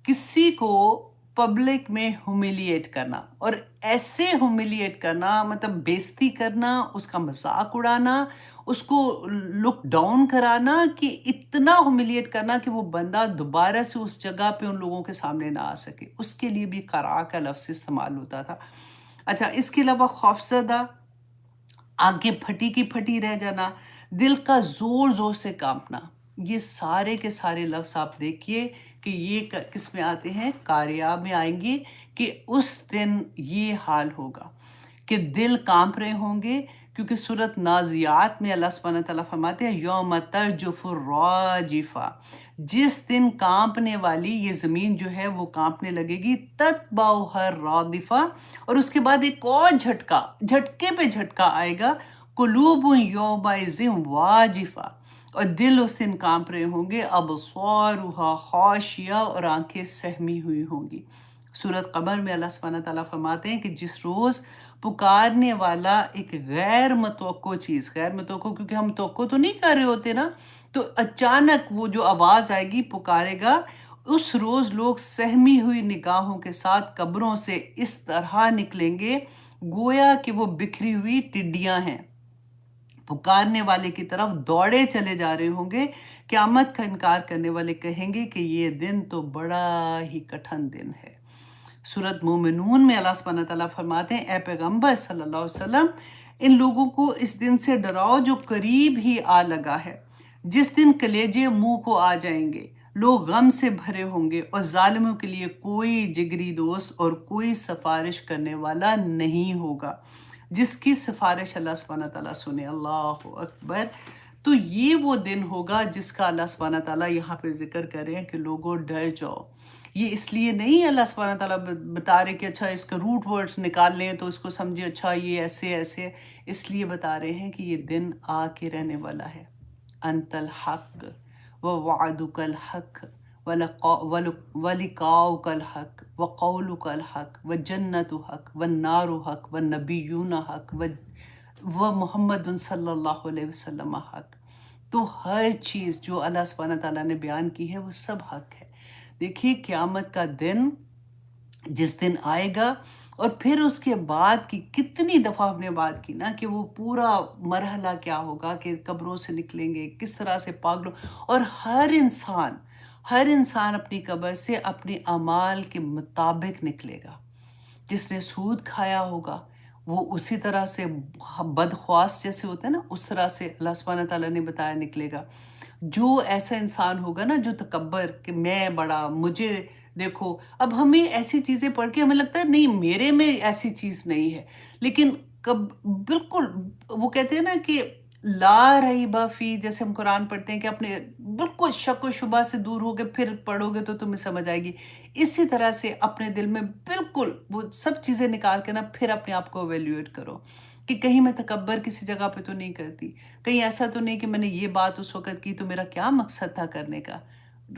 کسی کو پبلک میں ہیوملیٹ کرنا، اور ایسے ہیوملیٹ کرنا مطلب بےزتی کرنا، اس کا مذاق اڑانا، اس کو لک ڈاؤن کرانا، کہ اتنا ہیوملیٹ کرنا کہ وہ بندہ دوبارہ سے اس جگہ پہ ان لوگوں کے سامنے نہ آ سکے، اس کے لیے بھی قرع کا لفظ استعمال ہوتا تھا۔ اچھا، اس کے علاوہ خوفزدہ، آنکھیں پھٹی کی پھٹی رہ جانا، دل کا زور زور سے کانپنا، یہ سارے کے سارے لفظ آپ دیکھیے کہ یہ کس میں آتے ہیں، قاریہ میں آئیں گے، کہ اس دن یہ حال ہوگا کہ دل کانپ رہے ہوں گے، کیونکہ سورۃ نازیات میں اللہ سبحانہ تعالیٰ فرماتے ہیں یوم ترجف الراجفہ، جس دن کانپنے والی یہ زمین جو ہے وہ کانپنے لگے گی، تتبعها الرادفہ، اور اس کے بعد ایک اور جھٹکے پہ جھٹکا آئے گا، قلوب یومئذ واجفہ، اور دل اس دن کانپ رہے ہوں گے، ابصارها خاشیہ، اور آنکھیں سہمی ہوئی ہوں گی۔ سورۃ قمر میں اللہ سبحانہ تعالیٰ فرماتے ہیں کہ جس روز پکارنے والا ایک غیر متوقع چیز، غیر متوقع کیونکہ ہم توقع تو نہیں کر رہے ہوتے نا، تو اچانک وہ جو آواز آئے گی، پکارے گا، اس روز لوگ سہمی ہوئی نگاہوں کے ساتھ قبروں سے اس طرح نکلیں گے گویا کہ وہ بکھری ہوئی ٹڈیاں ہیں، پکارنے والے کی طرف دوڑے چلے جا رہے ہوں گے۔ قیامت کا انکار کرنے والے کہیں گے کہ یہ دن تو بڑا ہی کٹھن دن ہے۔ سورۃ مومنون میں اللہ سبحانہ تعالیٰ فرماتے ہیں اے پیغمبر صلی اللہ علیہ وسلم، ان لوگوں کو اس دن سے ڈراؤ جو قریب ہی آ لگا ہے، جس دن کلیجے منہ کو آ جائیں گے، لوگ غم سے بھرے ہوں گے، اور ظالموں کے لیے کوئی جگری دوست اور کوئی سفارش کرنے والا نہیں ہوگا، جس کی سفارش اللہ سبحانہ تعالیٰ سنے۔ اللہ اکبر۔ تو یہ وہ دن ہوگا جس کا اللہ سبحانہ تعالیٰ یہاں پہ ذکر کر رہے ہیں کہ لوگوں ڈر جاؤ۔ یہ اس لیے نہیں اللہ سبحانہ تعالیٰ بتا رہے کہ اچھا اس کا روٹ ورڈز نکال لیں تو اس کو سمجھے اچھا یہ ایسے ایسے، اس لیے بتا رہے ہیں کہ یہ دن آ کے رہنے والا ہے۔ انت الحق ووعدک الحق ولقاؤک الحق وقولک الحق وجنت حق والنار حق والنبیون حق ومحمد صلی اللہ علیہ وسلم حق۔ تو ہر چیز جو اللہ سبحانہ تعالیٰ نے بیان کی ہے وہ سب حق ہے۔ دیکھیے قیامت کا دن جس دن آئے گا، اور پھر اس کے بعد کی کتنی دفعہ ہم نے بات کی نا کہ وہ پورا مرحلہ کیا ہوگا کہ قبروں سے نکلیں گے کس طرح سے پاگلوں، اور ہر انسان اپنی قبر سے اپنے اعمال کے مطابق نکلے گا۔ جس نے سود کھایا ہوگا وہ اسی طرح سے بدخواست جیسے ہوتا ہے نا، اس طرح سے اللہ سبحانہ تعالیٰ نے بتایا نکلے گا۔ جو ایسا انسان ہوگا نا جو تکبر کہ میں بڑا، مجھے دیکھو، اب ہمیں ایسی چیزیں پڑھ کے ہمیں لگتا ہے نہیں میرے میں ایسی چیز نہیں ہے، لیکن بالکل وہ کہتے ہیں نا کہ لا ریب فی، جیسے ہم قرآن پڑھتے ہیں کہ اپنے بالکل شک و شبہ سے دور ہو کے پھر پڑھو گے تو تمہیں سمجھ آئے گی، اسی طرح سے اپنے دل میں بالکل وہ سب چیزیں نکال کے نا پھر اپنے آپ کو ایویلیویٹ کرو کہ کہیں میں تکبر کسی جگہ پہ تو نہیں کرتی، کہیں ایسا تو نہیں کہ میں نے یہ بات اس وقت کی تو میرا کیا مقصد تھا کرنے کا،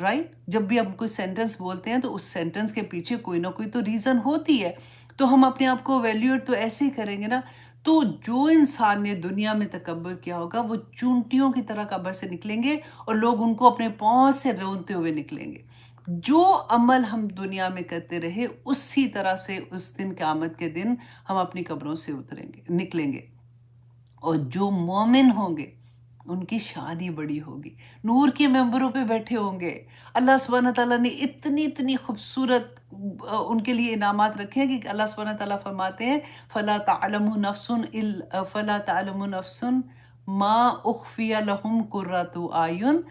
رائٹ؟ جب بھی ہم کوئی سینٹنس بولتے ہیں تو اس سینٹنس کے پیچھے کوئی نہ کوئی تو ریزن ہوتی ہے، تو ہم اپنے آپ کو ایویلیویٹ تو ایسے ہی کریں گے نا۔ تو جو انسان نے دنیا میں تکبر کیا ہوگا وہ چونٹیوں کی طرح قبر سے نکلیں گے اور لوگ ان کو اپنے پاؤں سے رونتے ہوئے نکلیں گے۔ جو عمل ہم دنیا میں کرتے رہے اسی طرح سے اس دن قیامت کے دن ہم اپنی قبروں سے نکلیں گے، اور جو مومن ہوں گے ان کی شان ہی بڑی ہوگی، نور کے ممبروں پہ بیٹھے ہوں گے۔ اللہ سبحانہ تعالیٰ نے اتنی خوبصورت ان کے لیے انعامات رکھے ہیں کہ اللہ سبحانہ تعالیٰ فرماتے ہیں فَلَا تَعْلَمُ نَفْسٌ مَا أُخْفِيَ لَهُمْ قُرَّةُ أَعْيُنٍ،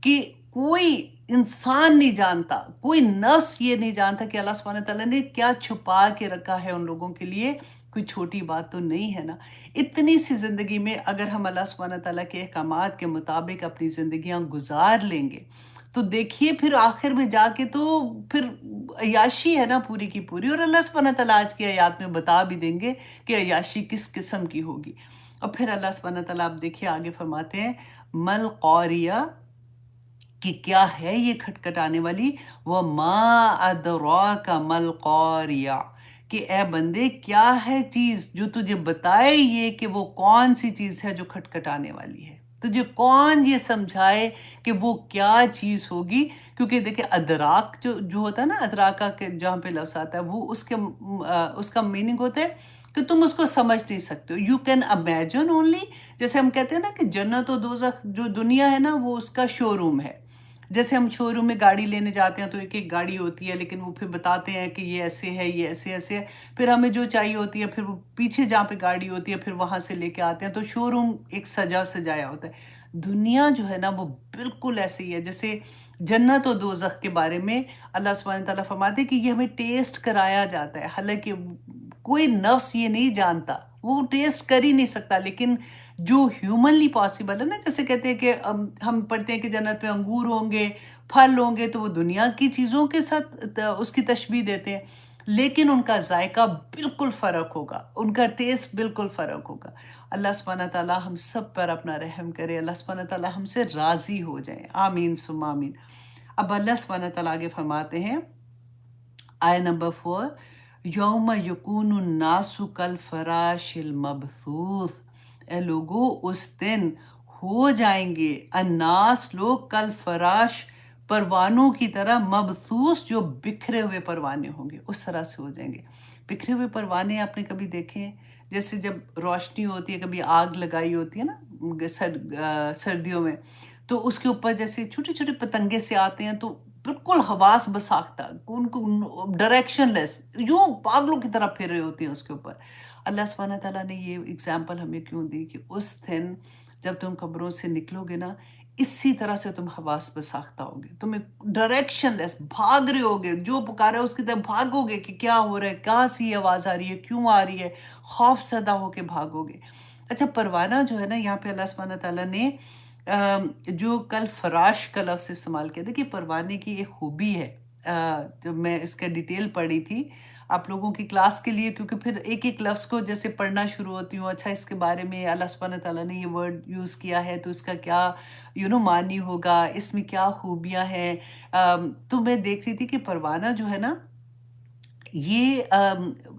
کہ کوئی انسان نہیں جانتا، کوئی نفس یہ نہیں جانتا کہ اللہ سبحانہ تعالیٰ نے کیا چھپا کے رکھا ہے ان لوگوں کے لیے۔ کوئی چھوٹی بات تو نہیں ہے نا۔ اتنی سی زندگی میں اگر ہم اللہ سبحانہ تعالیٰ کے احکامات کے مطابق اپنی زندگیاں گزار لیں گے تو دیکھیے پھر آخر میں جا کے تو پھر عیاشی ہے نا پوری کی پوری، اور اللہ سبحانہ تعالیٰ آج کی آیات میں بتا بھی دیں گے کہ عیاشی کس قسم کی ہوگی۔ اور پھر اللہ سبحانہ تعالیٰ آپ دیکھیے آگے فرماتے ہیں مل قاریہ، کہ کیا ہے یہ کھٹکھٹانے والی، وَمَا أَدْرَاكَ مَا الْقَارِعَةُ، کہ اے بندے کیا ہے چیز جو تجھے بتائے یہ کہ وہ کون سی چیز ہے جو کھٹکھٹانے والی ہے۔ تجھے کون یہ سمجھائے کہ وہ کیا چیز ہوگی؟ کیونکہ دیکھیں ادراک جو ہوتا ہے نا، ادراکا کے جہاں پہ لفظ آتا ہے، وہ اس کا میننگ ہوتا ہے کہ تم اس کو سمجھ نہیں سکتے ہو، یو کین امیجن اونلی. جیسے ہم کہتے ہیں نا کہ جنت و دوزخ جو دنیا ہے نا وہ اس کا شو روم ہے. جیسے ہم شو روم میں گاڑی لینے جاتے ہیں تو ایک ایک گاڑی ہوتی ہے، لیکن وہ پھر بتاتے ہیں کہ یہ ایسے ہے، یہ ایسے ایسے ہے. پھر ہمیں جو چاہیے ہوتی ہے، پھر وہ پیچھے جہاں پہ گاڑی ہوتی ہے پھر وہاں سے لے کے آتے ہیں. تو شو روم ایک سجایا ہوتا ہے. دنیا جو ہے نا وہ بالکل ایسے ہی ہے. جیسے جنت و دوزخ کے بارے میں اللہ سبحانہ تعالیٰ فرماتے ہیں کہ یہ ہمیں ٹیسٹ کرایا جاتا ہے، حالانکہ کوئی نفس یہ نہیں جانتا، وہ ٹیسٹ کر ہی نہیں سکتا. لیکن جو ہیومنلی پاسبل ہے نا، جیسے کہتے ہیں کہ ہم پڑھتے ہیں کہ جنت میں انگور ہوں گے، پھل ہوں گے، تو وہ دنیا کی چیزوں کے ساتھ اس کی تشبیہ دیتے ہیں، لیکن ان کا ذائقہ بالکل فرق ہوگا، ان کا ٹیسٹ بالکل فرق ہوگا. اللہ سبحانہ تعالیٰ ہم سب پر اپنا رحم کرے، اللہ سبحانہ تعالیٰ ہم سے راضی ہو جائیں، آمین ثم آمین. اب اللہ سبحانہ تعالیٰ آگے فرماتے ہیں آیت نمبر 4، یوم یکون الناس کالفراش المبثوث. اے لوگو اس دن ہو جائیں گے الناس لوگ کالفراش پروانوں کی طرح، مبثوث جو بکھرے ہوئے پروانے ہوں گے، اس طرح سے ہو جائیں گے. بکھرے ہوئے پروانے آپ نے کبھی دیکھے ہیں؟ جیسے جب روشنی ہوتی ہے، کبھی آگ لگائی ہوتی ہے نا سردیوں میں، تو اس کے اوپر جیسے چھوٹے چھوٹے پتنگے سے آتے ہیں، تو بالکل حواس بساختہ، ان کو ڈائریکشن لیس، یوں پاگلوں کی طرح پھر رہے ہوتے ہیں اس کے اوپر. اللہ سبحانہ تعالیٰ نے یہ اگزامپل ہمیں کیوں دی کہ اس دن جب تم قبروں سے نکلو گے نا، اسی طرح سے تم حواس بساختہ ہوگے، تم ایک ڈائریکشن لیس بھاگ رہے ہوگے، جو پکارا ہے اس کی طرف بھاگو گے کہ کیا ہو رہا ہے، کہاں سے یہ آواز آ رہی ہے، کیوں آ رہی ہے، خوف زدہ ہو کے بھاگو گے. اچھا، پروانہ جو ہے نا، یہاں پہ اللہ سبحانہ تعالیٰ نے جو کل فراش کا لفظ استعمال کیا. دیکھیے پروانے کی ایک خوبی ہے، جب میں اس کا ڈیٹیل پڑھی تھی آپ لوگوں کی کلاس کے لیے، کیونکہ پھر ایک ایک لفظ کو جیسے پڑھنا شروع ہوتی ہوں، اچھا اس کے بارے میں اللہ سبحانہ تعالیٰ نے یہ ورڈ یوز کیا ہے تو اس کا کیا معنی ہوگا، اس میں کیا خوبیاں ہیں. تو میں دیکھ رہی تھی کہ پروانہ جو ہے نا، یہ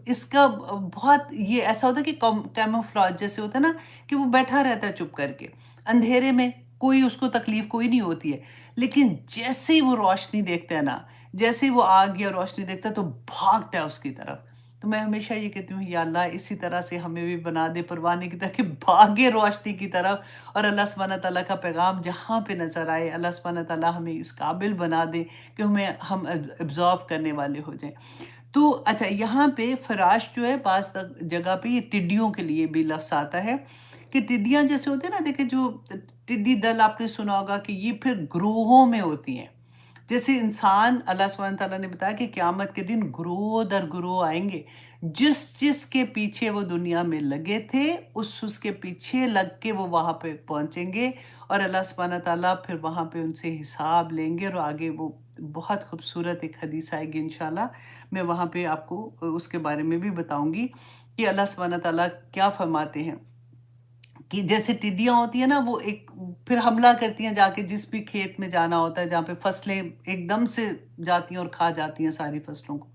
اس کا بہت یہ ایسا ہوتا ہے کہ کیموفلاج جیسے ہوتا ہے نا، کہ وہ بیٹھا رہتا ہے چپ کر کے اندھیرے میں، کوئی اس کو تکلیف کوئی نہیں ہوتی ہے. لیکن جیسے ہی وہ روشنی دیکھتا ہے نا، جیسے ہی وہ آگ یا روشنی دیکھتا ہے تو بھاگتا ہے اس کی طرف. تو میں ہمیشہ یہ کہتی ہوں، یا اللہ اسی طرح سے ہمیں بھی بنا دے پروانے کی طرح کہ بھاگے روشنی کی طرف، اور اللہ سبحانہ تعالیٰ کا پیغام جہاں پہ نظر آئے اللہ سبحانہ تعالیٰ ہمیں اس قابل بنا دے کہ ہم ابزارب کرنے والے ہو جائیں. تو اچھا، یہاں پہ فراش جو ہے بعض جگہ پہ یہ ٹڈیوں کے لیے بھی لفظ آتا ہے کہ ٹڈیاں جیسے ہوتے ہیں نا، دیکھیں جو ٹڈی دل آپ نے سنا ہوگا کہ یہ پھر گروہوں میں ہوتی ہیں. جیسے انسان، اللہ سبحانہ تعالیٰ نے بتایا کہ قیامت کے دن گروہ در گروہ آئیں گے، جس کے پیچھے وہ دنیا میں لگے تھے اس کے پیچھے لگ کے وہ وہاں پہ پہنچیں گے، اور اللہ سبحانہ تعالیٰ پھر وہاں پہ ان سے حساب لیں گے. اور آگے وہ بہت خوبصورت ایک حدیث آئے گی انشاءاللہ، میں وہاں پہ آپ کو اس کے بارے میں بھی بتاؤں گی کہ اللہ سبحانہ تعالیٰ کیا فرماتے ہیں. کہ جیسے ٹڈیاں ہوتی ہیں نا، وہ ایک پھر حملہ کرتی ہیں جا کے جس بھی کھیت میں جانا ہوتا ہے جہاں پہ فصلیں ایک دم سے جاتی ہیں اور کھا جاتی ہیں ساری فصلوں کو.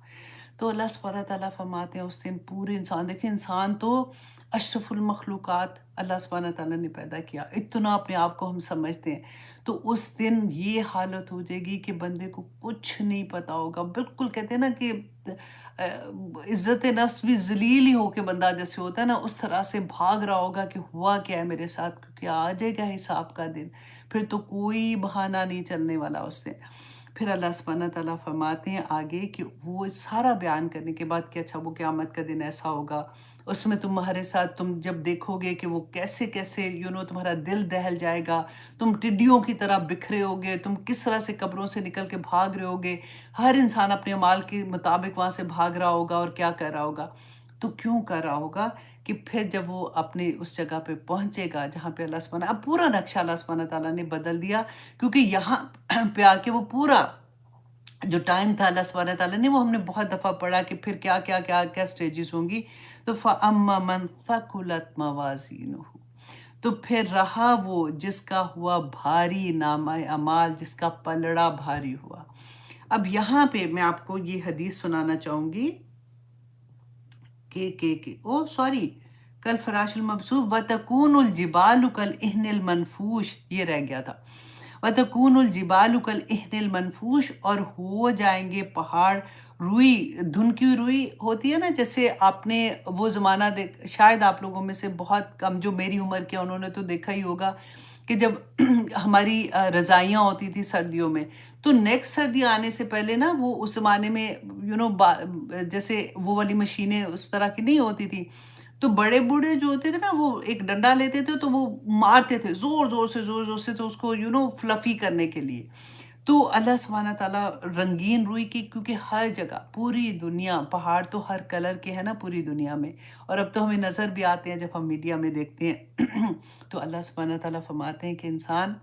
تو اللہ سبحانہ تعالیٰ فرماتے ہیں اس دن پورے انسان، دیکھیں انسان تو اشرف المخلوقات اللہ سبحانہ تعالیٰ نے پیدا کیا، اتنا اپنے آپ کو ہم سمجھتے ہیں. تو اس دن یہ حالت ہو جائے گی کہ بندے کو کچھ نہیں پتا ہوگا. بالکل کہتے ہیں نا کہ عزت نفس بھی ذلیل ہی ہو کے بندہ جیسے ہوتا ہے نا، اس طرح سے بھاگ رہا ہوگا کہ ہوا کیا ہے میرے ساتھ، کیونکہ آ جائے گا حساب کا دن. پھر تو کوئی بہانہ نہیں چلنے والا اس دن. پھر اللہ سبحانہ تعالیٰ فرماتے ہیں آگے کہ وہ سارا بیان کرنے کے بعد کہ اچھا وہ قیامت کا دن ایسا ہوگا، اس میں تمہارے ساتھ تم جب دیکھو گے کہ وہ کیسے کیسے تمہارا دل دہل جائے گا، تم ٹڈیوں کی طرح بکھرے ہوگے، تم کس طرح سے قبروں سے نکل کے بھاگ رہے ہوگے، ہر انسان اپنے اعمال کے مطابق وہاں سے بھاگ رہا ہوگا اور کیا کر رہا ہوگا. تو کیوں کر رہا ہوگا کہ پھر جب وہ اپنے اس جگہ پہ پہنچے گا جہاں پہ اللہ سبحانہ، اب پورا نقشہ اللہ سبحانہ تعالیٰ نے بدل دیا، کیونکہ یہاں پہ آ کے وہ پورا جو ٹائم تھا اللہ سبحانہ تعالیٰ نے، وہ ہم نے بہت دفعہ پڑھا کہ پھر کیا کیا کیا کیا سٹیجز ہوں گی. تو فَأَمَّا مَنْ ثَقُلَتْ مَوَازِينُهُ، تو پھر رہا وہ جس کا ہوا بھاری نامہ اعمال، جس کا پلڑا بھاری ہوا. اب یہاں پہ میں آپ کو یہ حدیث سنانا چاہوں گی کہ کل فراش المبسوط وتکون الجبال کالعہن المنفوش، یہ رہ گیا تھا، وتکون الجبال کالعہن المنفوش، اور ہو جائیں گے پہاڑ روئی، دھن کی روئی ہوتی ہے نا، جیسے آپ نے وہ زمانہ شاید آپ لوگوں میں سے بہت کم جو میری عمر کے انہوں نے تو دیکھا ہی ہوگا کہ جب ہماری رضائیاں ہوتی تھی سردیوں میں، تو نیکسٹ سردی آنے سے پہلے نا وہ اس زمانے میں جیسے وہ والی مشینیں اس طرح کی نہیں ہوتی تھی، تو بڑے بوڑھے جو ہوتے تھے نا وہ ایک ڈنڈا لیتے تھے تو وہ مارتے تھے زور زور سے تو اس کو فلفی کرنے کے لیے. تو اللہ سبحانہ تعالیٰ رنگین روئی کی، کیونکہ ہر جگہ پوری دنیا پہاڑ تو ہر کلر کے ہیں نا پوری دنیا میں، اور اب تو ہمیں نظر بھی آتے ہیں جب ہم میڈیا میں دیکھتے ہیں. تو اللہ سبحانہ تعالیٰ فرماتے ہیں کہ انسان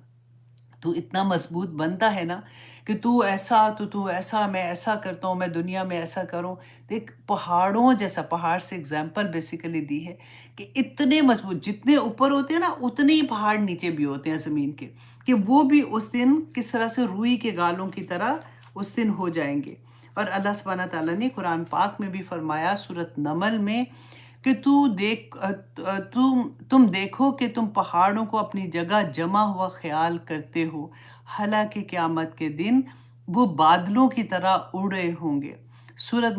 تو اتنا مضبوط بنتا ہے نا کہ تو ایسا میں ایسا کرتا ہوں، میں دنیا میں ایسا کروں. دیکھ پہاڑوں جیسا، پہاڑ سے اگزامپل بیسیکلی دی ہے کہ اتنے مضبوط جتنے اوپر ہوتے ہیں نا اتنے ہی پہاڑ نیچے بھی ہوتے ہیں زمین کے، کہ وہ بھی اس دن کس طرح سے روئی کے گالوں کی طرح اس دن ہو جائیں گے. اور اللہ سبحانہ تعالیٰ نے قرآن پاک میں بھی فرمایا سورۃ نمل میں کہ تم دیکھو کہ تم پہاڑوں کو اپنی جگہ جمع ہوا خیال کرتے ہو، حالانکہ قیامت کے دن وہ بادلوں کی طرح اڑے ہوں گے. سورۃ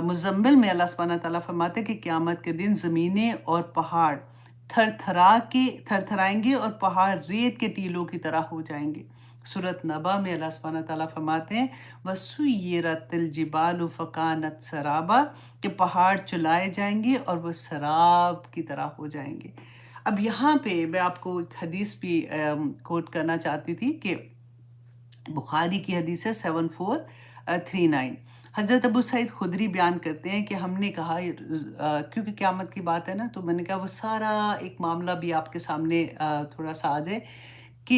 مزمل میں اللہ سبحانہ تعالیٰ فرماتے کہ قیامت کے دن زمینیں اور پہاڑ تھر تھرائیں گے اور پہاڑ ریت کے ٹیلوں کی طرح ہو جائیں گے. سورۃ نبا میں اللہ سبحانہ تعالیٰ فرماتے ہیں وَسُيِّرَتِ الْجِبَالُ فَكَانَتْ سَرَابًا، کہ پہاڑ چلائے جائیں گے اور وہ سراب کی طرح ہو جائیں گے. اب یہاں پہ میں آپ کو ایک حدیث بھی کوٹ کرنا چاہتی تھی کہ بخاری کی حدیث ہے 7439. حضرت ابو سعید خدری بیان کرتے ہیں کہ ہم نے کہا کیونکہ قیامت کی بات ہے نا، تو میں نے کہا وہ سارا ایک معاملہ بھی آپ کے سامنے تھوڑا سا آ جائے کہ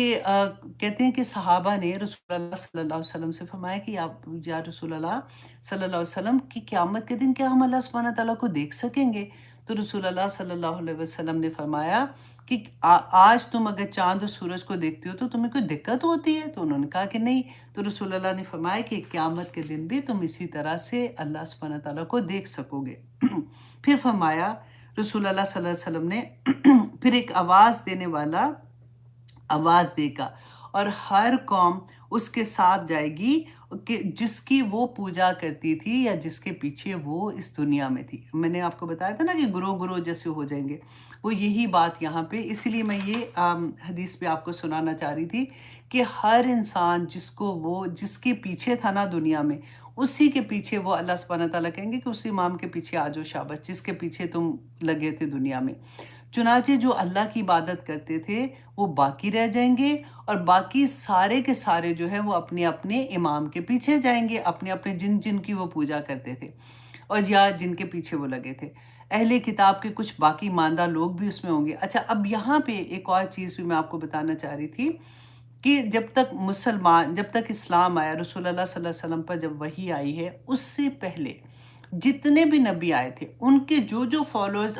کہتے ہیں کہ صحابہ نے رسول اللہ صلی اللہ علیہ وسلم سے فرمایا کہ یا رسول اللہ صلی اللہ علیہ وسلم کی قیامت کے دن کیا ہم اللہ سبحانہ تعالیٰ کو دیکھ سکیں گے؟ تو رسول اللہ صلی اللہ علیہ وسلم نے فرمایا کہ آج تم اگر چاند اور سورج کو دیکھتے ہو تو تمہیں کوئی دقت ہوتی ہے؟ تو انہوں نے کہا کہ نہیں. تو رسول اللہ نے فرمایا کہ قیامت کے دن بھی تم اسی طرح سے اللہ سبحانہ تعالیٰ کو دیکھ سکو گے. پھر فرمایا رسول اللہ صلی اللہ علیہ وسلم نے پھر ایک آواز دینے والا آواز دے گا اور ہر قوم اس کے ساتھ جائے گی کہ جس کی وہ پوجا کرتی تھی یا جس کے پیچھے وہ اس دنیا میں تھی. میں نے آپ کو بتایا تھا نا کہ گروہ جیسے ہو جائیں گے، وہ یہی بات یہاں پہ، اسی لیے میں یہ حدیث بھی آپ کو سنانا چاہ رہی تھی کہ ہر انسان جس کے پیچھے تھا نا دنیا میں، اسی کے پیچھے وہ اللہ سبحانہ تعالیٰ کہیں گے کہ اسی امام کے پیچھے آ جاؤ شاباش، جس کے پیچھے تم لگے تھے دنیا میں. چنانچہ جو اللہ کی عبادت کرتے تھے وہ باقی رہ جائیں گے، اور باقی سارے کے سارے جو ہے وہ اپنے اپنے امام کے پیچھے جائیں گے، اپنے اپنے جن کی وہ پوجا کرتے تھے اور یا جن کے پیچھے وہ لگے تھے. اہل کتاب کے کچھ باقی ماندہ لوگ بھی اس میں ہوں گے. اچھا، اب یہاں پہ ایک اور چیز بھی میں آپ کو بتانا چاہ رہی تھی کہ جب تک اسلام آیا، رسول اللہ صلی اللہ علیہ وسلم پر جب وحی آئی ہے، اس سے پہلے جتنے بھی نبی آئے تھے ان کے جو فالوورز